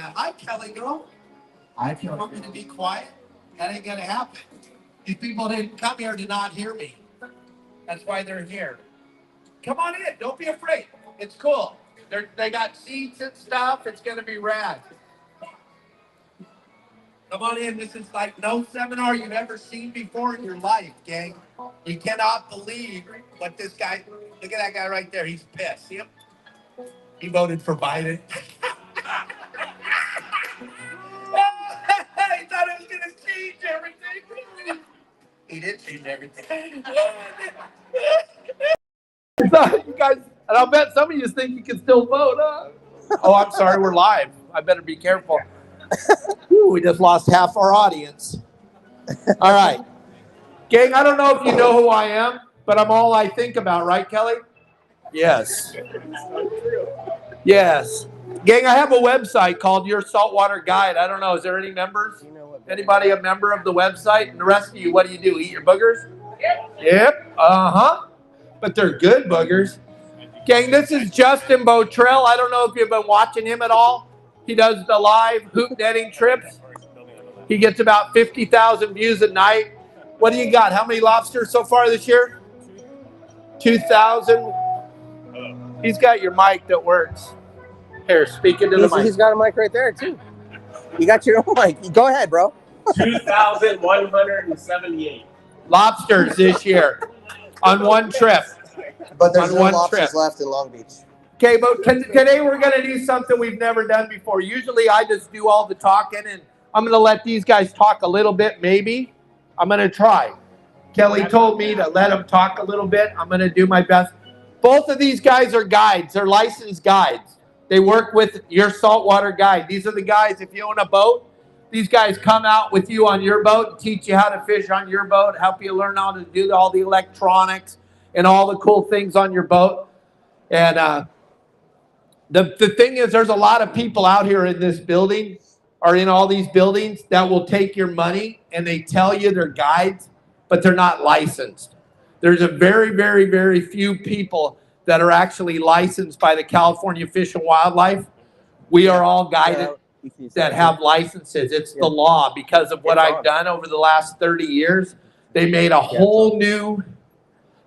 Yeah. Hi, Kelly girl. If you want me to be quiet, that ain't gonna happen. These people didn't come here to not hear me. That's why they're here. Come on in. Don't be afraid. It's cool. They got seats and stuff. It's gonna be rad. Come on in. This is like no seminar you've ever seen before in your life, gang. You cannot believe what this guy. Look at that guy right there. He's pissed. See him? He voted for Biden. He thought it was going to change everything. He did change everything. You guys, and I'll bet some of you think you can still vote, huh? Oh, I'm sorry, we're live. I better be careful. Ooh, we just lost half our audience. All right. Gang, I don't know if you know who I am, but I'm all I think about, right, Kelly? Yes. Yes. Gang, I have a website called Your Saltwater Guide. I don't know. Is there any members? Anybody a member of the website? And the rest of you, what do? Eat your boogers? Yep. Uh-huh. But they're good boogers. Gang, this is Justin Botrell. I don't know if you've been watching him at all. He does the live hoop netting trips. He gets about 50,000 views a night. What do you got? How many lobsters so far this year? 2,000. He's got your mic that works. Here, speak into the mic. He's got a mic right there, too. You got your own mic. Go ahead, bro. 2,178 lobsters this year on one trip. But there's no lobsters left in Long Beach. Okay, but today we're going to do something we've never done before. Usually I just do all the talking, and I'm going to let these guys talk a little bit, maybe. I'm going to try. Kelly told me to let them talk a little bit. I'm going to do my best. Both of these guys are guides. They're licensed guides. They work with Your Saltwater Guide. These are the guys, if you own a boat, these guys come out with you on your boat and teach you how to fish on your boat, help you learn how to do all the electronics and all the cool things on your boat. And the thing is, there's a lot of people out here in this building or in all these buildings that will take your money and they tell you they're guides, but they're not licensed. There's a very, very, very few people that are actually licensed by the California Fish and Wildlife. We are all guided that have licenses. It's the law because of what I've done over the last 30 years. They made a whole new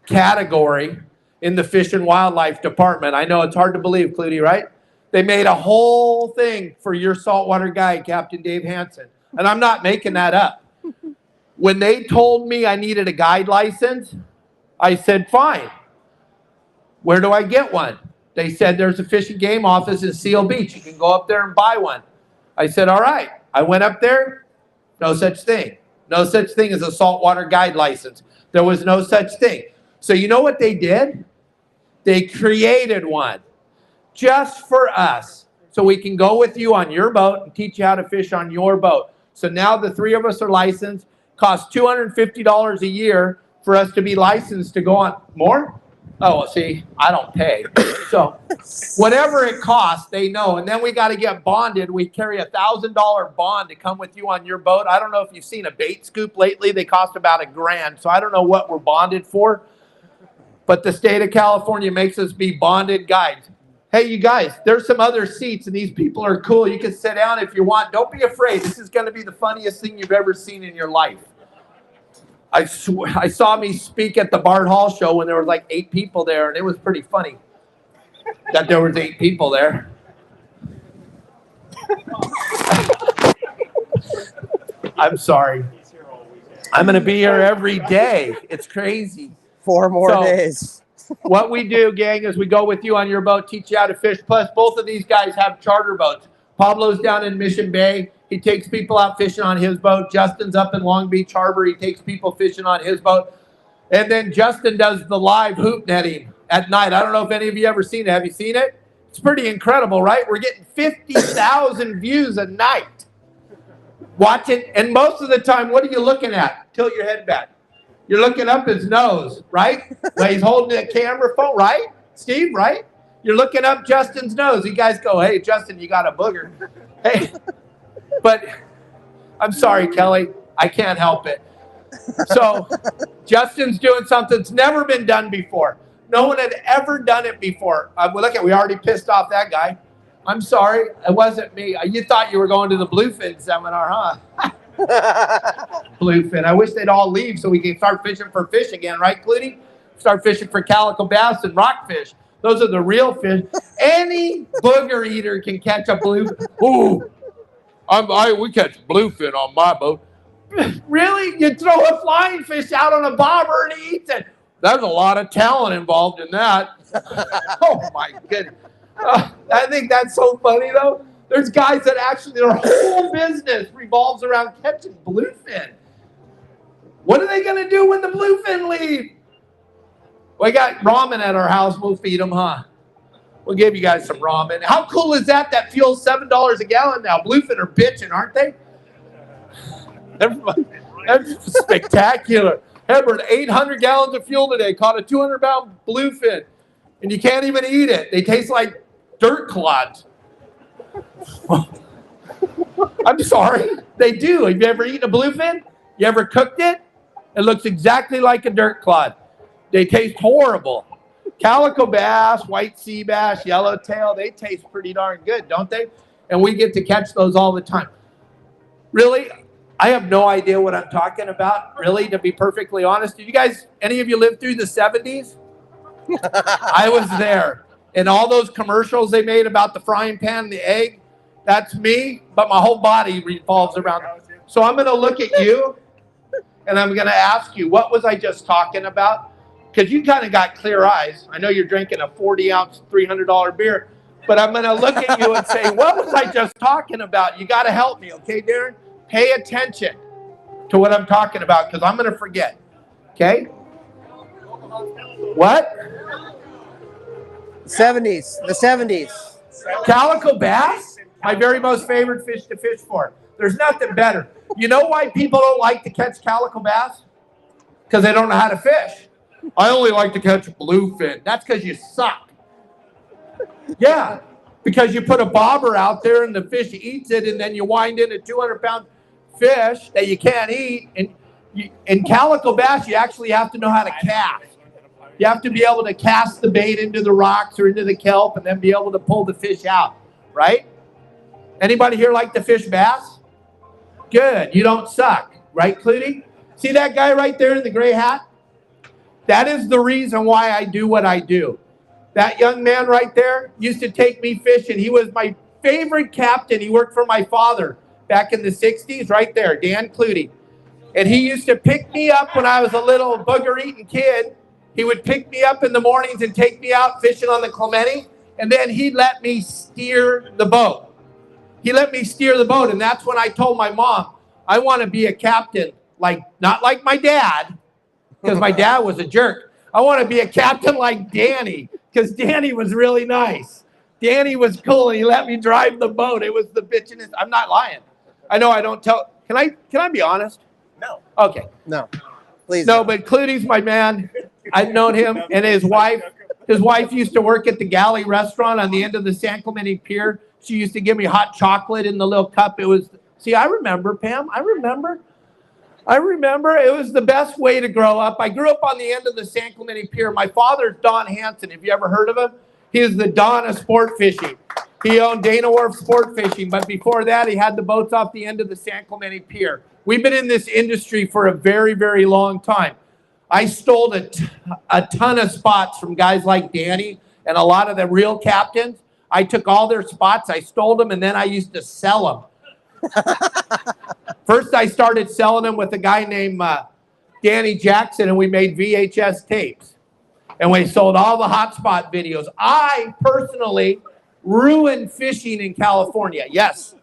category in the Fish and Wildlife Department. I know it's hard to believe, Clutie, right? They made a whole thing for Your Saltwater Guide, Captain Dave Hansen. And I'm not making that up. When they told me I needed a guide license, I said, fine. Where do I get one? They said there's a Fish and Game office in Seal Beach. You can go up there and buy one. I said, all right. I went up there. No such thing. No such thing as a saltwater guide license. There was no such thing. So you know what they did? They created one just for us so we can go with you on your boat and teach you how to fish on your boat. So now the three of us are licensed. Costs $250 a year for us to be licensed to go on. More? Oh, well, see, I don't pay. So whatever it costs, they know. And then we got to get bonded. We carry a $1,000 bond to come with you on your boat. I don't know if you've seen a bait scoop lately. They cost about $1,000. So I don't know what we're bonded for. But the state of California makes us be bonded guides. Hey, you guys, there's some other seats, and these people are cool. You can sit down if you want. Don't be afraid. This is going to be the funniest thing you've ever seen in your life. I saw me speak at the Bart Hall show when there were like 8 people there, and it was pretty funny that there was 8 people there. I'm sorry. I'm going to be here every day. It's crazy. 4 more days. What we do, gang, is we go with you on your boat, teach you how to fish. Plus, both of these guys have charter boats. Pablo's down in Mission Bay. He takes people out fishing on his boat. Justin's up in Long Beach Harbor. He takes people fishing on his boat. And then Justin does the live hoop netting at night. I don't know if any of you ever seen it. Have you seen it? It's pretty incredible, right? We're getting 50,000 views a night. Watch it. And most of the time, what are you looking at? Tilt your head back. You're looking up his nose, right? Well, he's holding the camera phone, right? Steve, right? You're looking up Justin's nose. You guys go, hey, Justin, you got a booger. Hey. But I'm sorry, Kelly. I can't help it. So Justin's doing something that's never been done before. No one had ever done it before. Look at, we already pissed off that guy. I'm sorry. It wasn't me. You thought you were going to the bluefin seminar, huh? Bluefin. I wish they'd all leave so we can start fishing for fish again, right, Clooney? Start fishing for calico bass and rockfish. Those are the real fish. Any booger eater can catch a bluefin. Ooh, we catch bluefin on my boat. Really? You throw a flying fish out on a bobber and he eats it. There's a lot of talent involved in that. Oh, my goodness. I think that's so funny, though. There's guys that actually, their whole business revolves around catching bluefin. What are they going to do when the bluefin leave? We got ramen at our house. We'll feed them, huh? We'll give you guys some ramen. How cool is that? That fuel's $7 a gallon now. Bluefin are bitching, aren't they? That's spectacular. Hey, we're at 800 gallons of fuel today. Caught a 200-pound bluefin. And you can't even eat it. They taste like dirt clods. I'm sorry. They do. Have you ever eaten a bluefin? You ever cooked it? It looks exactly like a dirt clod. They taste horrible. Calico bass, white sea bass, yellowtail, they taste pretty darn good, don't they? And we get to catch those all the time. Really? I have no idea what I'm talking about, really, to be perfectly honest. Did you guys, any of you live through the 70s? I was there. And all those commercials they made about the frying pan and the egg, that's me, but my whole body revolves around it. So I'm going to look at you, and I'm going to ask you, what was I just talking about? Because you kind of got clear eyes. I know you're drinking a 40-ounce, $300 beer, but I'm going to look at you and say, what was I just talking about? You got to help me, okay, Darren? Pay attention to what I'm talking about because I'm going to forget, okay? What? 70s. The 70s. Calico bass? My very most favorite fish to fish for. There's nothing better. You know why people don't like to catch calico bass? Because they don't know how to fish. I only like to catch bluefin. That's because you suck. Yeah, because you put a bobber out there and the fish eats it, and then you wind in a 200-pound fish that you can't eat. And in calico bass, you actually have to know how to cast. You have to be able to cast the bait into the rocks or into the kelp and then be able to pull the fish out, right? Anybody here like to fish bass? Good. You don't suck, right, Clooney? See that guy right there in the gray hat? That is the reason why I do what I do. That young man right there used to take me fishing. He was my favorite captain. He worked for my father back in the 60s, right there, Dan Clooney. And he used to pick me up when I was a little booger-eating kid. He would pick me up in the mornings and take me out fishing on the Clemente, and then he'd let me steer the boat. He let me steer the boat, and that's when I told my mom, I want to be a captain, not like my dad, because my dad was a jerk. I want to be a captain like Danny, because Danny was really nice. Danny was cool, and he let me drive the boat. It was the bitchinest. I'm not lying. I know I don't tell. Can I be honest? No. Okay. No. Please. No, but Clooney's my man. I've known him and his wife. His wife used to work at the Galley restaurant on the end of the San Clemente Pier. She used to give me hot chocolate in the little cup. It was, I remember, Pam. I remember. It was the best way to grow up. I grew up on the end of the San Clemente Pier. My father's Don Hansen. Have you ever heard of him? He is the Don of sport fishing. He owned Dana Wharf Sport Fishing, but before that, he had the boats off the end of the San Clemente Pier. We've been in this industry for a very, very long time. I stole a ton of spots from guys like Danny and a lot of the real captains. I took all their spots, I stole them, and then I used to sell them. First, I started selling them with a guy named Danny Jackson, and we made VHS tapes. And we sold all the hotspot videos. I personally ruined fishing in California, yes,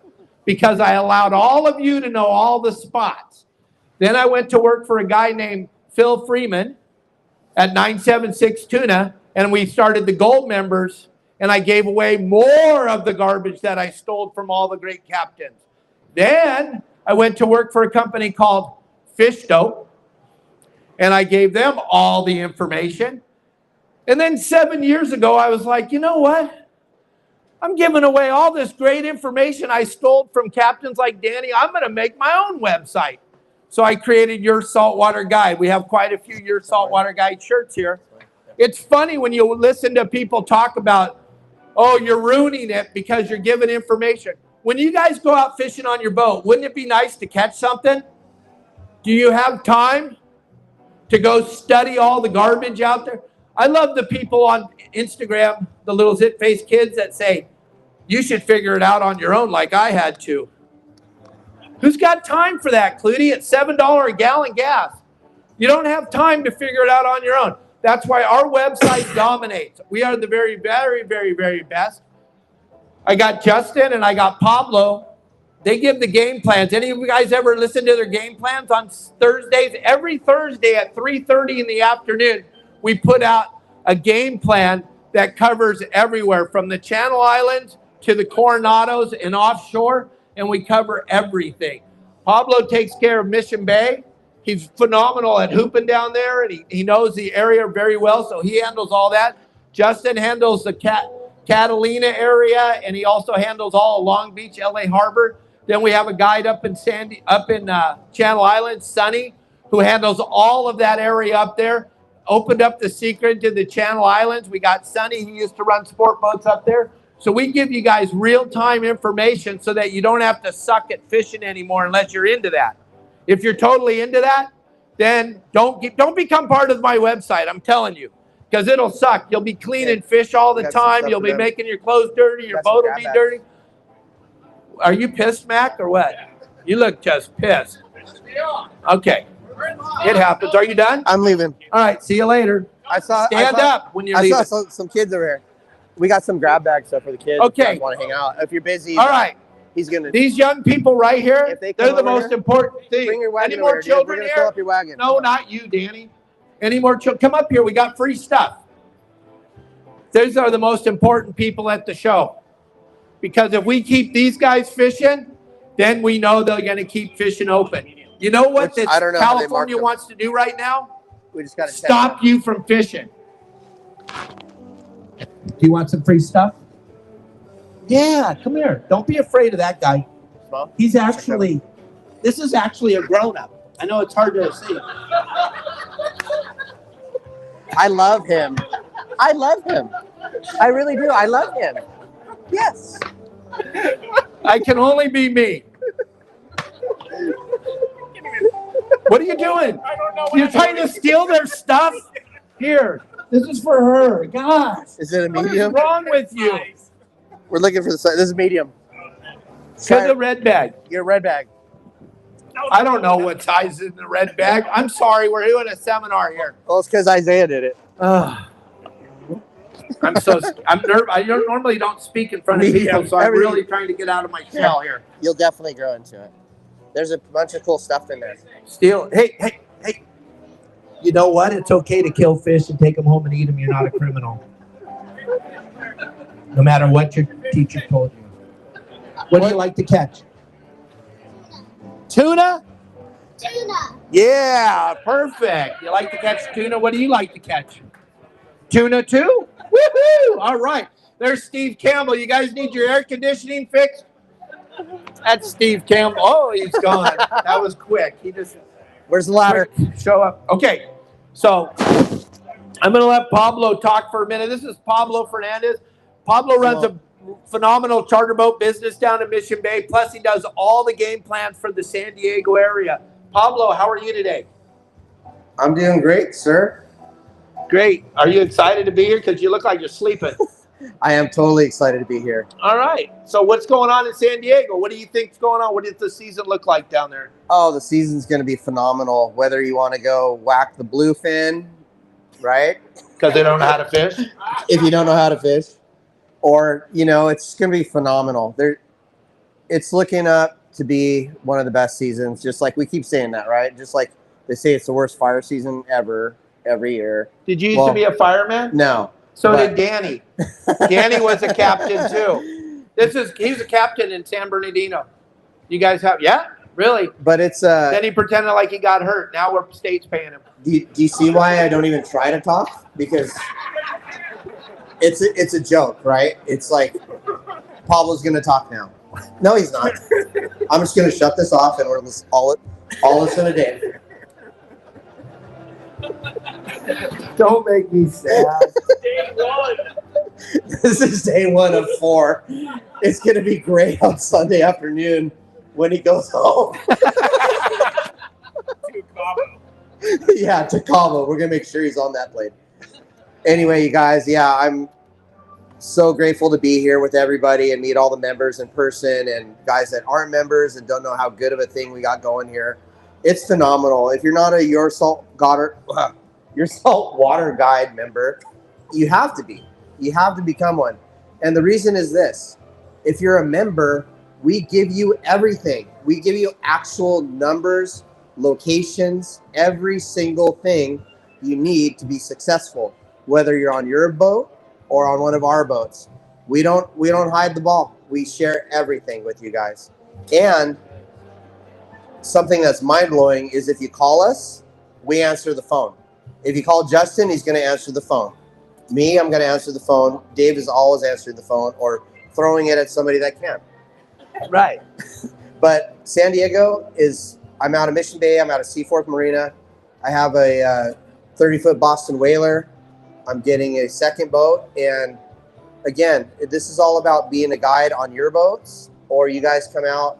because I allowed all of you to know all the spots. Then I went to work for a guy named Phil Freeman at 976 Tuna, and we started the Gold Members, and I gave away more of the garbage that I stole from all the great captains. Then I went to work for a company called Fish Dope, and I gave them all the information. And then 7 years ago, I was like, you know what? I'm giving away all this great information I stole from captains like Danny. I'm going to make my own website. So I created Your Saltwater Guide. We have quite a few Your Saltwater Guide shirts here. It's funny when you listen to people talk about Oh, you're ruining it because you're giving information. When you guys go out fishing on your boat, wouldn't it be nice to catch something? Do you have time to go study all the garbage out there? I love the people on Instagram, the little zit-faced kids that say, you should figure it out on your own like I had to. Who's got time for that, Clooney? It's $7 a gallon gas. You don't have time to figure it out on your own. That's why our website dominates. We are the very, very, very, very best. I got Justin and I got Pablo. They give the game plans. Any of you guys ever listen to their game plans on Thursdays? Every Thursday at 3:30 in the afternoon, we put out a game plan that covers everywhere from the Channel Islands to the Coronados and offshore, and we cover everything. Pablo takes care of Mission Bay. He's phenomenal at hooping down there, and he knows the area very well, so he handles all that. Justin handles the Catalina area, and he also handles all of Long Beach, LA Harbor. Then we have a guide up in Channel Islands, Sonny, who handles all of that area up there. Opened up the secret to the Channel Islands. We got Sonny, who used to run sport boats up there. So we give you guys real-time information so that you don't have to suck at fishing anymore unless you're into that. If you're totally into that, then don't become part of my website, I'm telling you, because it'll suck. You'll be cleaning fish all the time. You'll be making your clothes dirty. Your boat will be dirty. Are you pissed, Mac, or what? You look just pissed. Okay. It happens. Are you done? I'm leaving. All right. See you later. Stand up when you're leaving. I saw some kids over here. We got some grab bag stuff for the kids. Okay. If you want to hang out. If you're busy. All right. He's going to. These young people right here, they're the most important thing. Bring your wagon. Any more children here? here? Fill up your wagon. No, not you, Danny. Any more children? Come up here. We got free stuff. These are the most important people at the show. Because if we keep these guys fishing, then we know they're going to keep fishing open. You know what California wants to do right now? We just got to stop you from fishing. Do you want some free stuff? Yeah, come here. Don't be afraid of that guy. He's actually, this is actually a grown-up. I know it's hard to see. I love him. I love him. I really do. I love him. Yes. I can only be me. What are you doing? I don't know. You're trying to steal their stuff? Here, this is for her. Gosh. Is it a medium? What is wrong with you? We're looking for the size. This is medium. Get the red bag. Get a red bag. I don't know what size is in the red bag. I'm sorry. We're doing a seminar here. Well, it's because Isaiah did it. I'm nervous. I normally don't speak in front of people, so I'm really trying to get out of my shell here. You'll definitely grow into it. There's a bunch of cool stuff in there. Hey. You know what? It's okay to kill fish and take them home and eat them. You're not a criminal. No matter what your teacher told you. What do you like to catch? Tuna? Tuna. Yeah, perfect. You like to catch tuna? What do you like to catch? Tuna too? Woohoo! All right. There's Steve Campbell. You guys need your air conditioning fixed? That's Steve Campbell. Oh, he's gone. That was quick. Where's the ladder? Show up. Okay. So I'm going to let Pablo talk for a minute. This is Pablo Fernandez. Pablo runs a phenomenal charter boat business down in Mission Bay. Plus, he does all the game plans for the San Diego area. Pablo, how are you today? I'm doing great, sir. Great. Are you excited to be here? Because you look like you're sleeping. I am totally excited to be here. All right. So what's going on in San Diego? What do you think's going on? What does the season look like down there? Oh, the season's going to be phenomenal. Whether you want to go whack the bluefin, right? Because they don't know how to fish? If you don't know how to fish. Or, it's going to be phenomenal. It's looking up to be one of the best seasons. Just like we keep saying that, right? Just like they say it's the worst fire season ever, every year. Did you used to be a fireman? No. So did Danny. Danny was a captain too. He's a captain in San Bernardino. You guys have, yeah, really? But it's then he pretended like he got hurt. Now we're state's paying him. Do you see why I don't even try to talk? Because it's a joke, right? It's like Pablo's gonna talk now. No, he's not. I'm just gonna shut this off and we're all listen to Dave. Don't make me sad. This is day 1 of 4. It's going to be great on Sunday afternoon when he goes home. To Cabo. Yeah, to Cabo. We're going to make sure he's on that plane. Anyway, you guys, yeah, I'm so grateful to be here with everybody and meet all the members in person and guys that aren't members and don't know how good of a thing we got going here. It's phenomenal. If you're not a Your Saltwater Guide member, you have to be. You have to become one. And the reason is this. If you're a member, we give you everything. We give you actual numbers, locations, every single thing you need to be successful, whether you're on your boat or on one of our boats. We don't hide the ball. We share everything with you guys. And something that's mind-blowing is if you call us, we answer the phone. If you call Justin, he's going to answer the phone. Me, I'm going to answer the phone. Dave is always answering the phone or throwing it at somebody that can. Right. But San Diego I'm out of Mission Bay. I'm out of Seaforth Marina. I have a 30-foot Boston Whaler. I'm getting a second boat. And again, this is all about being a guide on your boats or you guys come out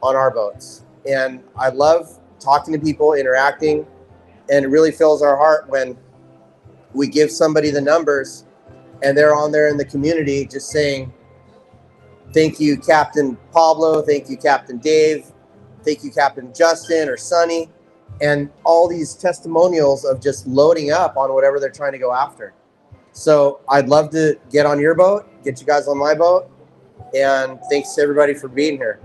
on our boats. And I love talking to people, interacting, and it really fills our heart when we give somebody the numbers and they're on there in the community just saying, thank you, Captain Pablo. Thank you, Captain Dave. Thank you, Captain Justin or Sonny. And all these testimonials of just loading up on whatever they're trying to go after. So I'd love to get on your boat, get you guys on my boat. And thanks to everybody for being here.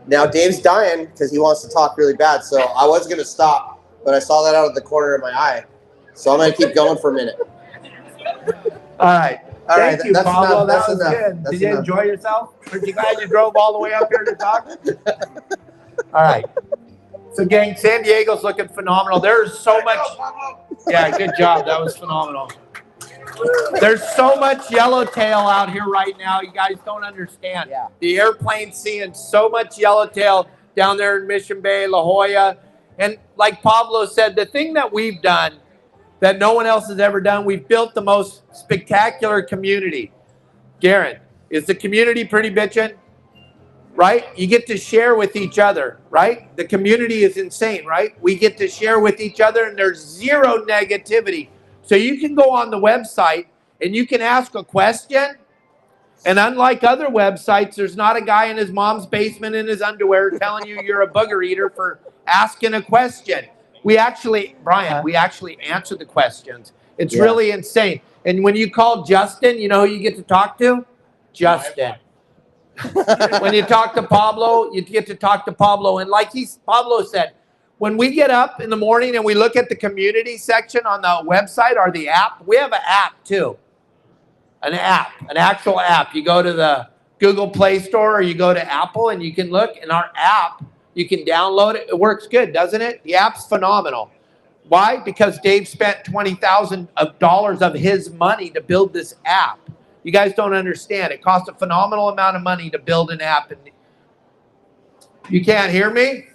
Now Dave's dying because he wants to talk really bad. So I was going to stop, but I saw that out of the corner of my eye. So I'm going to keep going for a minute. All right. Thank you, that's Pablo. enough. That was That's good. enough. Did you enjoy yourself? Were you glad you drove all the way up here to talk? All right. So, gang, San Diego's looking phenomenal. There's so much. Yeah, good job. That was phenomenal. There's so much yellowtail out here right now. You guys don't understand. Yeah. The airplane's seeing so much yellowtail down there in Mission Bay, La Jolla. And like Pablo said, the thing that we've done that no one else has ever done, we've built the most spectacular community. Garen, is the community pretty bitchin'? Right? You get to share with each other, right? The community is insane, right? We get to share with each other and there's zero negativity. So you can go on the website and you can ask a question. And unlike other websites, there's not a guy in his mom's basement in his underwear telling you you're a booger eater for asking a question. We actually, Brian, we actually answer the questions. It's really insane. And when you call Justin, you know who you get to talk to? Justin. When you talk to Pablo, you get to talk to Pablo. And like Pablo said, when we get up in the morning and we look at the community section on the website or the app, we have an app too. An actual app. You go to the Google Play Store or you go to Apple and you can look in our app. You can download it. It works good, doesn't it? The app's phenomenal. Why? Because Dave spent $20,000 of his money to build this app. You guys don't understand. It costs a phenomenal amount of money to build an app. And you can't hear me?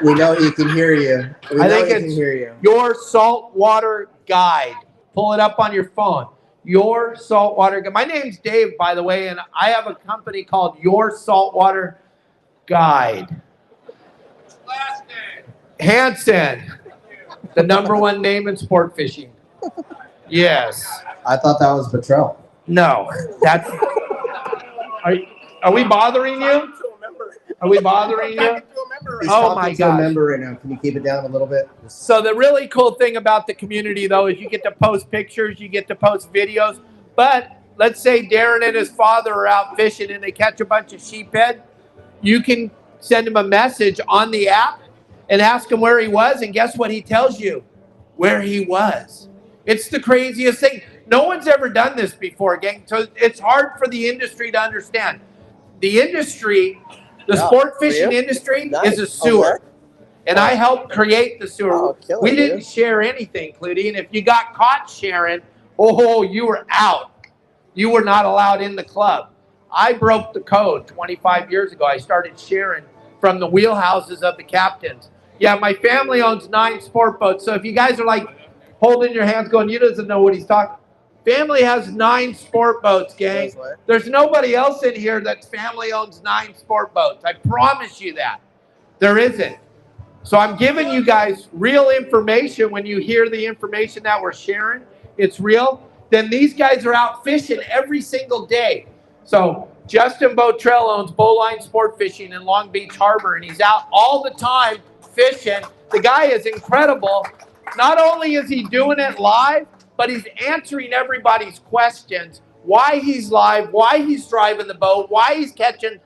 We know he can hear you. I think it's Your Saltwater Guide. Pull it up on your phone. Your Saltwater Guide. My name's Dave, by the way, and I have a company called Your Saltwater Guide. Last name. Hansen, the #1 name in sport fishing. Yes. I thought that was Betrell. No, that's. Are we bothering you? Are we bothering you? Oh my God! Member right now. Can you keep it down a little bit? So the really cool thing about the community, though, is you get to post pictures, you get to post videos. But let's say Darren and his father are out fishing and they catch a bunch of sheephead. You can send him a message on the app and ask him where he was, and guess what he tells you? Where he was. It's the craziest thing. No one's ever done this before, gang. So it's hard for the industry to understand. The industry, the sport fishing industry, is a sewer. And I helped create the sewer. We didn't share anything, Clutie. And if you got caught sharing, you were out. You were not allowed in the club. I broke the code 25 years ago. I started sharing from the wheelhouses of the captains. Yeah, my family owns 9 sport boats. So if you guys are like, holding your hands going, you doesn't know what he's talking. Family has 9 sport boats, gang. There's nobody else in here that's family owns 9 sport boats. I promise you that. There isn't. So I'm giving you guys real information. When you hear the information that we're sharing, it's real. Then these guys are out fishing every single day. So Justin Botrell owns Bowline Sport Fishing in Long Beach Harbor, and he's out all the time fishing. The guy is incredible. Not only is he doing it live, but he's answering everybody's questions. Why he's live, why he's driving the boat, why he's catching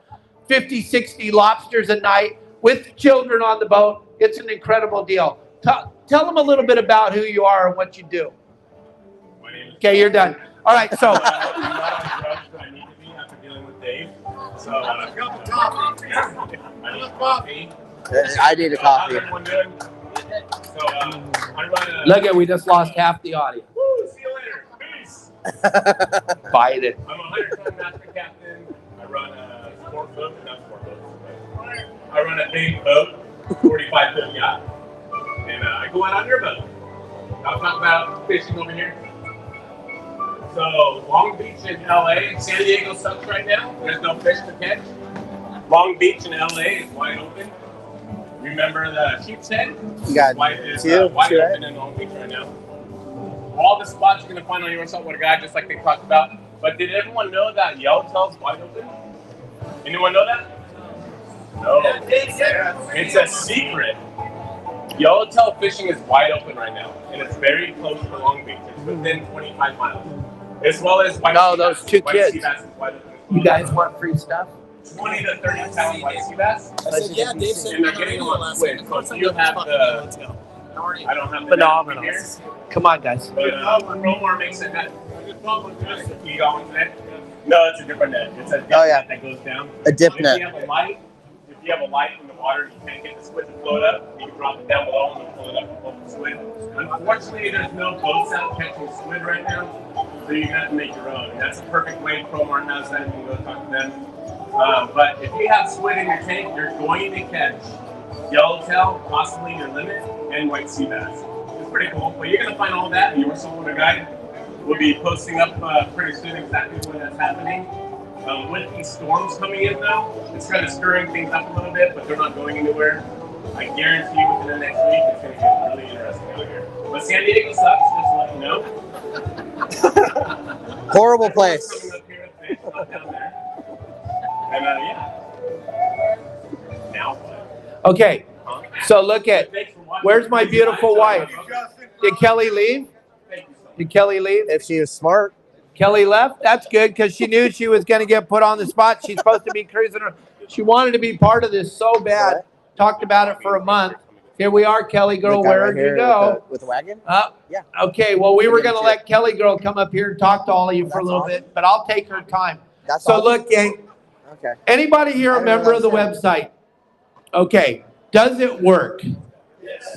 50, 60 lobsters a night with children on the boat. It's an incredible deal. Tell them a little bit about who you are and what you do. Okay, you're done. All right, so. I'm not on drugs, but I need to be after dealing with Dave. So I need coffee. I need a coffee. How's everyone doing? So I run a. Look at, we just lost half the audience. Woo, see you later. Peace. Bite it. I'm a 100-ton master captain. I run a sport boat, not sport boat. I run a big boat, 45-foot yacht, and I go out on your boat. I'll talk about fishing over here. So Long Beach in LA, San Diego sucks right now. There's no fish to catch. Long Beach in LA is wide open. Remember the Sheep's Head? You got wide open right? in Long Beach right now. All the spots you're gonna find on your saltwater guide, just like they talked about. But did everyone know that Yellowtail's wide open? Anyone know that? No. It's a secret. Yellowtail fishing is wide open right now, and it's very close to Long Beach. It's within 25 miles. As well as white sea those bass. two White kids. sea bass is wide open as well. You guys want free stuff? 20 to 30 pound white sea bass. I said, yeah, Dave said And they're getting them on squid. So if you have the, I don't have the Phenomenal. net here, Come on, guys. but Promar makes a net. You got one net? No, it's a different net. It's a dip net that goes down. A dip If net. you have a light, in the water, you can't get the squid to float up. You can drop it down below and they'll pull it up and pull the squid. Unfortunately, there's no boats out catching squid right now, so you have to make your own. And that's a perfect way. Promar knows that. You can go talk to them. But if you have squid in your tank, you're going to catch yellowtail, possibly your limit, and white sea bass. It's pretty cool. But you're going to find all that in your saltwater guide. We'll be posting up pretty soon exactly when that's happening. With these storms coming in, though, it's kind of stirring things up a little bit, but they're not going anywhere. I guarantee you within the next week, it's going to get really interesting out here. But San Diego sucks, just to let you know. Horrible place. Coming up here to fish, not down there. And yeah. Now what? Okay, so look at, Thanks for watching. where's my beautiful wife? Did Kelly leave? Thank you so much. Did Kelly leave? If she was smart. Kelly left? That's good, because she knew she was going to get put on the spot. She's supposed to be cruising. She wanted to be part of this so bad. Talked about it for a month. Here we are, Kelly girl. The guy Where'd right you here go? with the wagon? Yeah. Okay, well, we were We're going to gonna let Kelly girl come up here and talk to all of you for a That's little awesome. bit, but I'll take her time. That's So awesome. look, gang, Okay. anybody here I a didn't member of the realize website? Okay, does it work?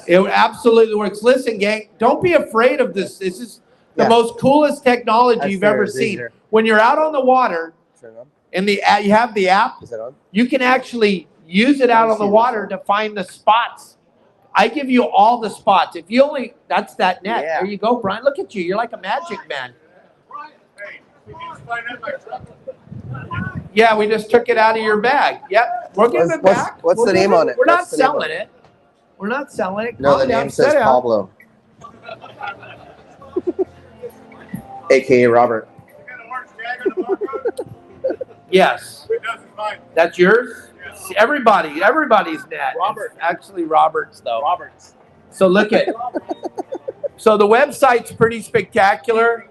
It absolutely works. Listen, gang, don't be afraid of this. This is the Yeah. most coolest technology That's you've fair, ever it's seen. easier. When you're out on the water Turn it on. and you have the app, Is it on? you can actually use it out on the water to find the spots. I give you all the spots. If you only, that's that net. Yeah. There you go, Brian. Look at you. You're like a magic man. Hey, we can just find out my truck. Yeah, we just took it out of your bag. Yep. We're giving it back. What's We're the name giving- on it? We're not What's the name on selling it. We're not selling it. No, Calm the down, name says sit down. Pablo. AKA Robert. You got an orange tag on the barcode? Yes. It doesn't mind. That's yours? See, everybody's net. Robert. It's actually Robert's, though. Roberts. So look at, so the website's pretty spectacular.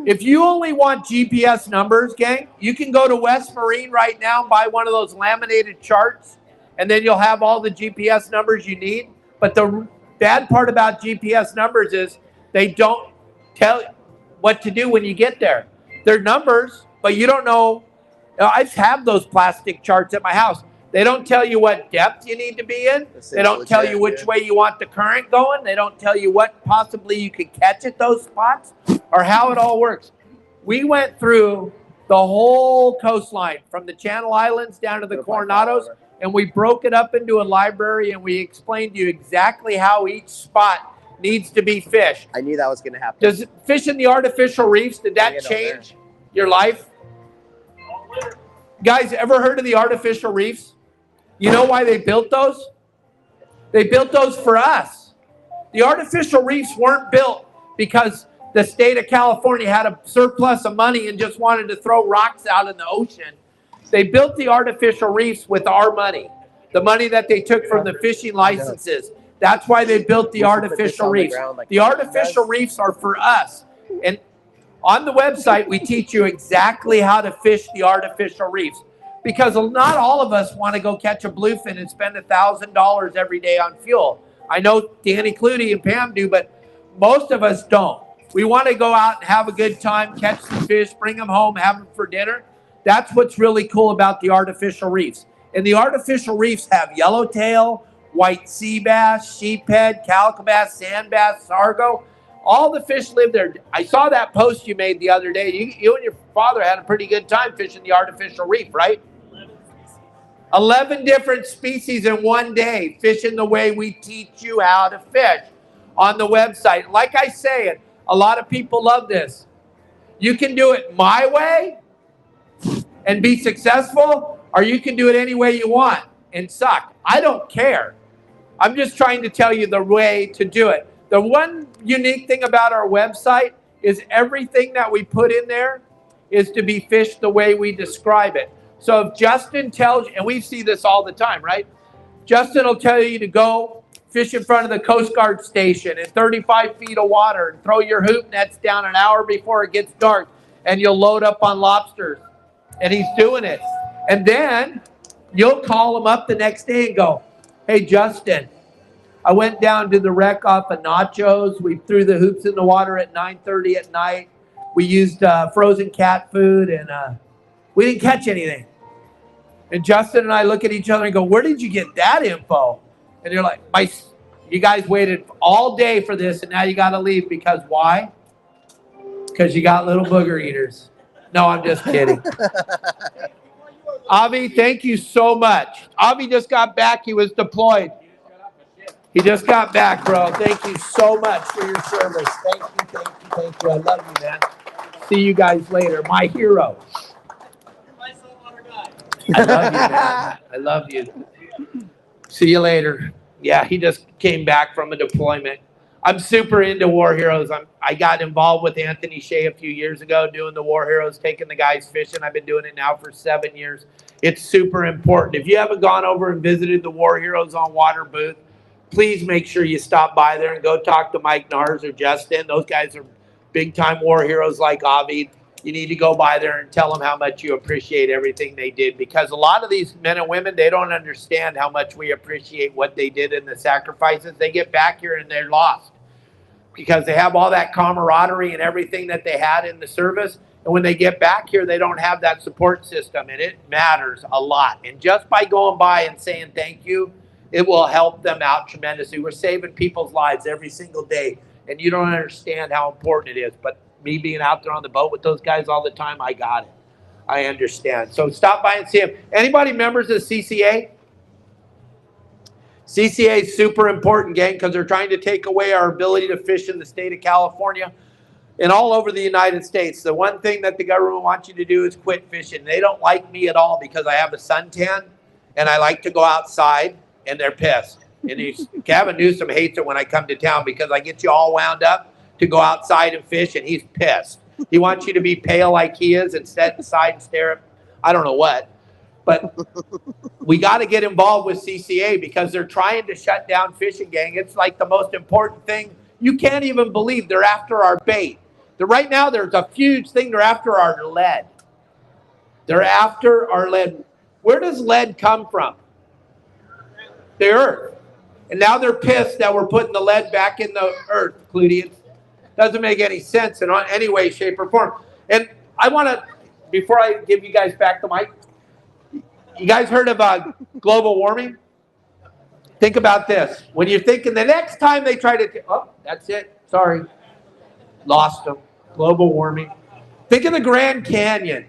If you only want GPS numbers, gang, you can go to West Marine right now and buy one of those laminated charts, and then you'll have all the GPS numbers you need. But the bad part about GPS numbers is they don't tell you what to do when you get there. They're numbers, but you don't know. I have those plastic charts at my house. They don't tell you what depth you need to be in. They don't tell you which way you want the current going. They don't tell you what possibly you could catch at those spots or how it all works. We went through the whole coastline from the Channel Islands down to the Coronados, and we broke it up into a library, and we explained to you exactly how each spot needs to be fished. I knew that was going to happen. Does fishing the artificial reefs, did that change your life? Guys, ever heard of the artificial reefs? You know why they built those? They built those for us. The artificial reefs weren't built because the state of California had a surplus of money and just wanted to throw rocks out in the ocean. They built the artificial reefs with our money, the money that they took from the fishing licenses. That's why they built the artificial reefs. The artificial reefs are for us. And on the website, we teach you exactly how to fish the artificial reefs, because not all of us want to go catch a bluefin and spend $1,000 every day on fuel. I know Danny Clutie and Pam do, but most of us don't. We want to go out and have a good time, catch some fish, bring them home, have them for dinner. That's what's really cool about the artificial reefs. And the artificial reefs have yellowtail, white sea bass, sheephead, calico bass, sand bass, sargo. All the fish live there. I saw that post you made the other day. You and your father had a pretty good time fishing the artificial reef, right? 11 different species in one day, fishing the way we teach you how to fish on the website. Like I say, a lot of people love this. You can do it my way and be successful, or you can do it any way you want and suck. I don't care. I'm just trying to tell you the way to do it. The one unique thing about our website is everything that we put in there is to be fished the way we describe it. So if Justin tells you, and we see this all the time, right? Justin will tell you to go fish in front of the Coast Guard station in 35 feet of water and throw your hoop nets down an hour before it gets dark, and you'll load up on lobsters. And he's doing it. And then you'll call him up the next day and go, hey, Justin, I went down to the wreck off of Nachos. We threw the hoops in the water at 9:30 at night. We used frozen cat food, and we didn't catch anything. And Justin and I look at each other and go, where did you get that info? And you're like, you guys waited all day for this, and now you got to leave. Because why? Because you got little booger eaters. No, I'm just kidding. Avi, thank you so much. Avi just got back. He was deployed. He just got back, bro. Thank you so much for your service. Thank you. I love you, man. See you guys later. My hero. I love you, man. I love you. See you later. Yeah, he just came back from a deployment. I'm super into War Heroes. I got involved with Anthony Shea a few years ago doing the War Heroes, taking the guys fishing. I've been doing it now for 7 years. It's super important. If you haven't gone over and visited the War Heroes on Water booth, please make sure you stop by there and go talk to Mike Nars or Justin. Those guys are big-time War Heroes like Avi. You need to go by there and tell them how much you appreciate everything they did, because a lot of these men and women, they don't understand how much we appreciate what they did and the sacrifices. They get back here and they're lost because they have all that camaraderie and everything that they had in the service. And when they get back here, they don't have that support system, and it matters a lot. And just by going by and saying thank you, it will help them out tremendously. We're saving people's lives every single day, and you don't understand how important it is. But me being out there on the boat with those guys all the time, I got it. I understand. So stop by and see them. Anybody members of CCA? CCA is super important, gang, because they're trying to take away our ability to fish in the state of California and all over the United States. The one thing that the government wants you to do is quit fishing. They don't like me at all because I have a suntan and I like to go outside, and they're pissed. And Gavin Newsom hates it when I come to town because I get you all wound up to go outside and fish, and he's pissed. He wants you to be pale like he is and sit inside and stare at, I don't know what. But we got to get involved with CCA because they're trying to shut down fishing, gang. It's like the most important thing. You can't even believe they're after our bait. Right now, there's a huge thing. They're after our lead. They're after our lead. Where does lead come from? The earth. And now they're pissed that we're putting the lead back in the earth, Clutie. Doesn't make any sense in any way, shape, or form. And I want to, before I give you guys back the mic, you guys heard of global warming? Think about this. When you're thinking the next time they try to, oh, that's it. Sorry. Lost them. Global warming. Think of the Grand Canyon.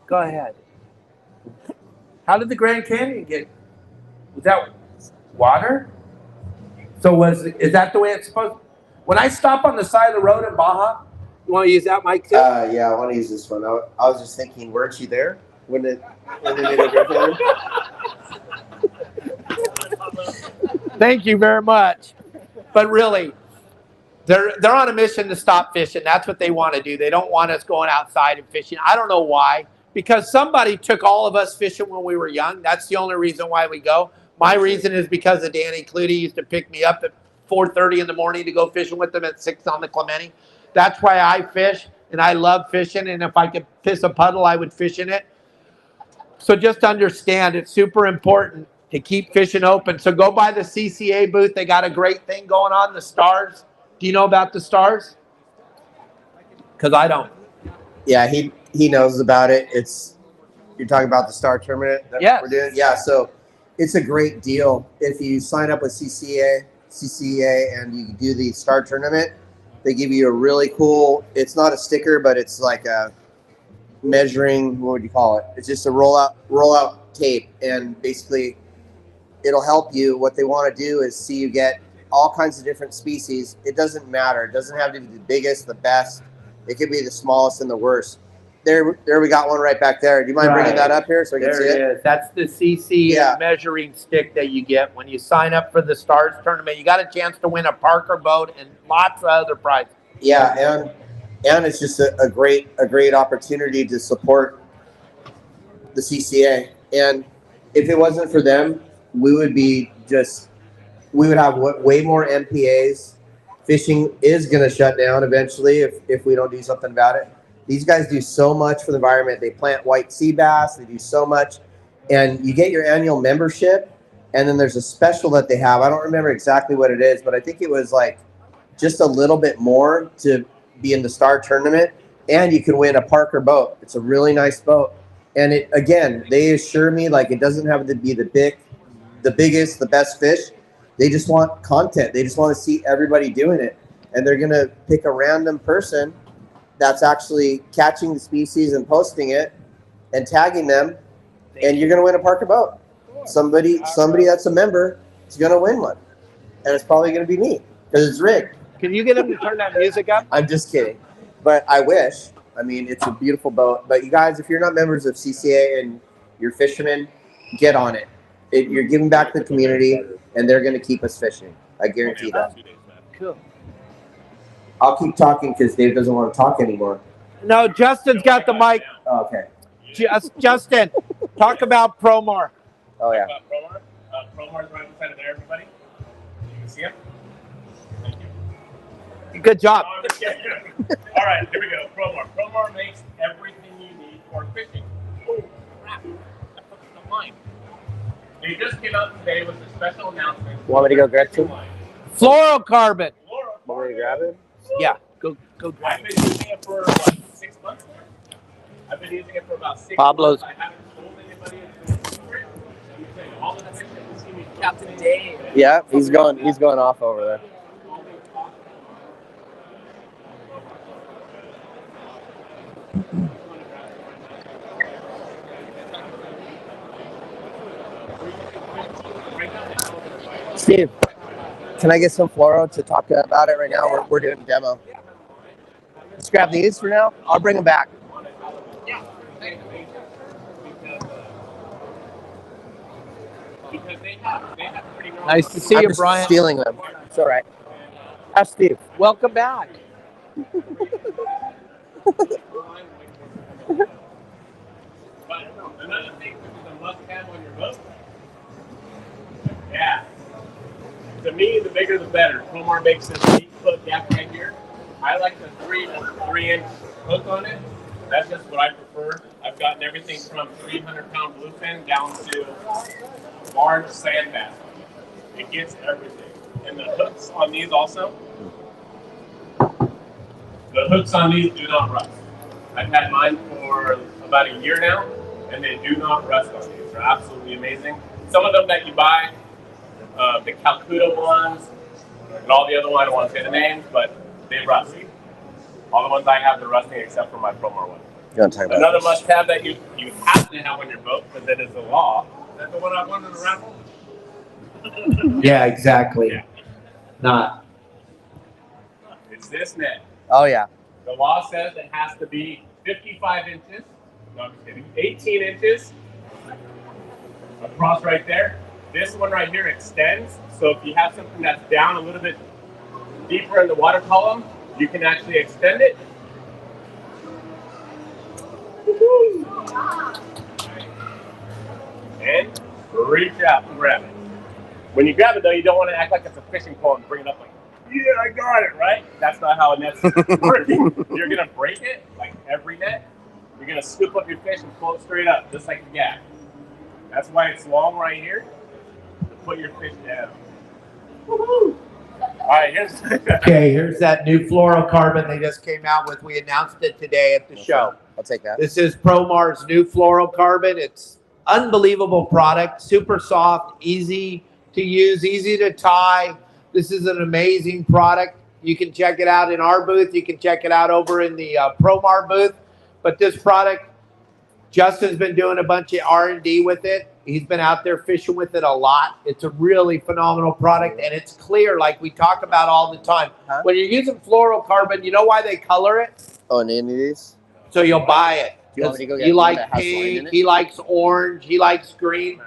Go ahead. How did the Grand Canyon get? Was that water? So is that the way it's supposed? When I stop on the side of the road in Baja, you want to use that mic too? Yeah, I want to use this one. I was just thinking, weren't you there when they made a drift? Thank you very much. But really, they're on a mission to stop fishing. That's what they want to do. They don't want us going outside and fishing. I don't know why. Because somebody took all of us fishing when we were young. That's the only reason why we go. My reason is because of Danny Clutie used to pick me up at 4:30 in the morning to go fishing with them at 6 on the Clemente. That's why I fish, and I love fishing. And if I could piss a puddle, I would fish in it. So just understand, it's super important to keep fishing open. So go by the CCA booth. They got a great thing going on, the Stars. Do you know about the Stars? Because I don't. Yeah, he knows about it. You're talking about the Star Tournament that we're doing? Yeah, so it's a great deal. If you sign up with CCA, and you do the Star Tournament, they give you a really cool, it's not a sticker, but it's like a measuring, what would you call it? It's just a rollout tape, and basically it'll help you. What they want to do is see you get all kinds of different species. It doesn't matter. It doesn't have to be the biggest, the best. It could be the smallest and the worst. There we got one right back there. Do you mind bringing that up here so I can see it? There it is. That's the CC measuring stick that you get when you sign up for the Stars Tournament. You got a chance to win a Parker boat and lots of other prizes. Yeah, and it's just a great opportunity to support the CCA. And if it wasn't for them, we would have way more MPAs. Fishing is going to shut down eventually if we don't do something about it. These guys do so much for the environment. They plant white sea bass. They do so much. And you get your annual membership, and then there's a special that they have. I don't remember exactly what it is, but I think it was like just a little bit more to be in the Star Tournament, and you can win a Parker boat. It's a really nice boat. And they assure me like it doesn't have to be the biggest, the best fish. They just want content. They just want to see everybody doing it. And they're going to pick a random person that's actually catching the species and posting it and tagging them, and you're going to win a Parker boat. Somebody that's a member is going to win one. And it's probably going to be me because it's rigged. Can you get them to turn that music up? I'm just kidding. But I wish. I mean, it's a beautiful boat. But you guys, if you're not members of CCA and you're fishermen, get on it. You're giving back to the community, and they're going to keep us fishing. I guarantee that. Cool. I'll keep talking because Dave doesn't want to talk anymore. No, Justin's got the mic. Oh, okay. Justin, talk about Promar. Oh, yeah. Promar? Promar's right beside of there, everybody. You can see him? Thank you. Good job. All right, here we go. Promar. Promar makes everything you need for fishing. Oh, crap. I put this on mine. They just came out today with a special announcement. Want me to go grab some? Fluorocarbon. Want me to grab it? Yeah, go grab I've been using it for, what, 6 months now? I've been using it for about 6 Pablo's. months. I haven't told anybody it's a secret. I'm saying all the fish that you see me Captain Dave. Yeah, he's going off over there. Steve, can I get some fluoro to talk about it right now? We're doing a demo. Let's grab these for now. I'll bring them back. Yeah. Because they have pretty normal. Nice to see I'm you, just Brian. stealing them. It's all right. Ask Steve. Welcome back. But another thing which is a must-have on your boat. Yeah. To me, the bigger the better. Promar makes this 8-foot gap right here. I like the 3-inch hook on it. That's just what I prefer. I've gotten everything from 300-pound bluefin down to large sand bass. It gets everything. And the hooks on these also. The hooks on these do not rust. I've had mine for about a year now, and they do not rust on these. They're absolutely amazing. Some of them that you buy, the Calcutta ones, and all the other ones, I don't want to say the names, but they rust. All the ones I have, they're rusting except for my Promar one. Another must-have that you have to have on your boat, because it is the law. Is that the one I won in the raffle? Yeah, exactly. Yeah. Not. It's this net. Oh yeah. The law says it has to be 55 inches. No, I'm just kidding. 18 inches across right there. This one right here extends. So if you have something that's down a little bit deeper in the water column, you can actually extend it. And reach out and grab it. When you grab it though, you don't want to act like it's a fishing pole and bring it up like, yeah, I got it, right? That's not how a net's working. You're gonna break it like every net. You're gonna scoop up your fish and pull it straight up, just like the gap. That's why it's long right here, to put your fish down. Woohoo! All right, here's that new fluorocarbon they just came out with. We announced it today at the show. I'll take that. This is Promar's new fluorocarbon. It's unbelievable product, super soft, easy to use, easy to tie. This is an amazing product. You can check it out in our booth. You can check it out over in the Promar booth. But this product, Justin's been doing a bunch of R&D with it. He's been out there fishing with it a lot. It's a really phenomenal product, and it's clear like we talk about all the time. Huh? When you're using fluorocarbon, you know why they color it? Oh, and any of these? So you'll buy it. You want me to go get You one like that has line in pink, it? he likes orange, he likes green.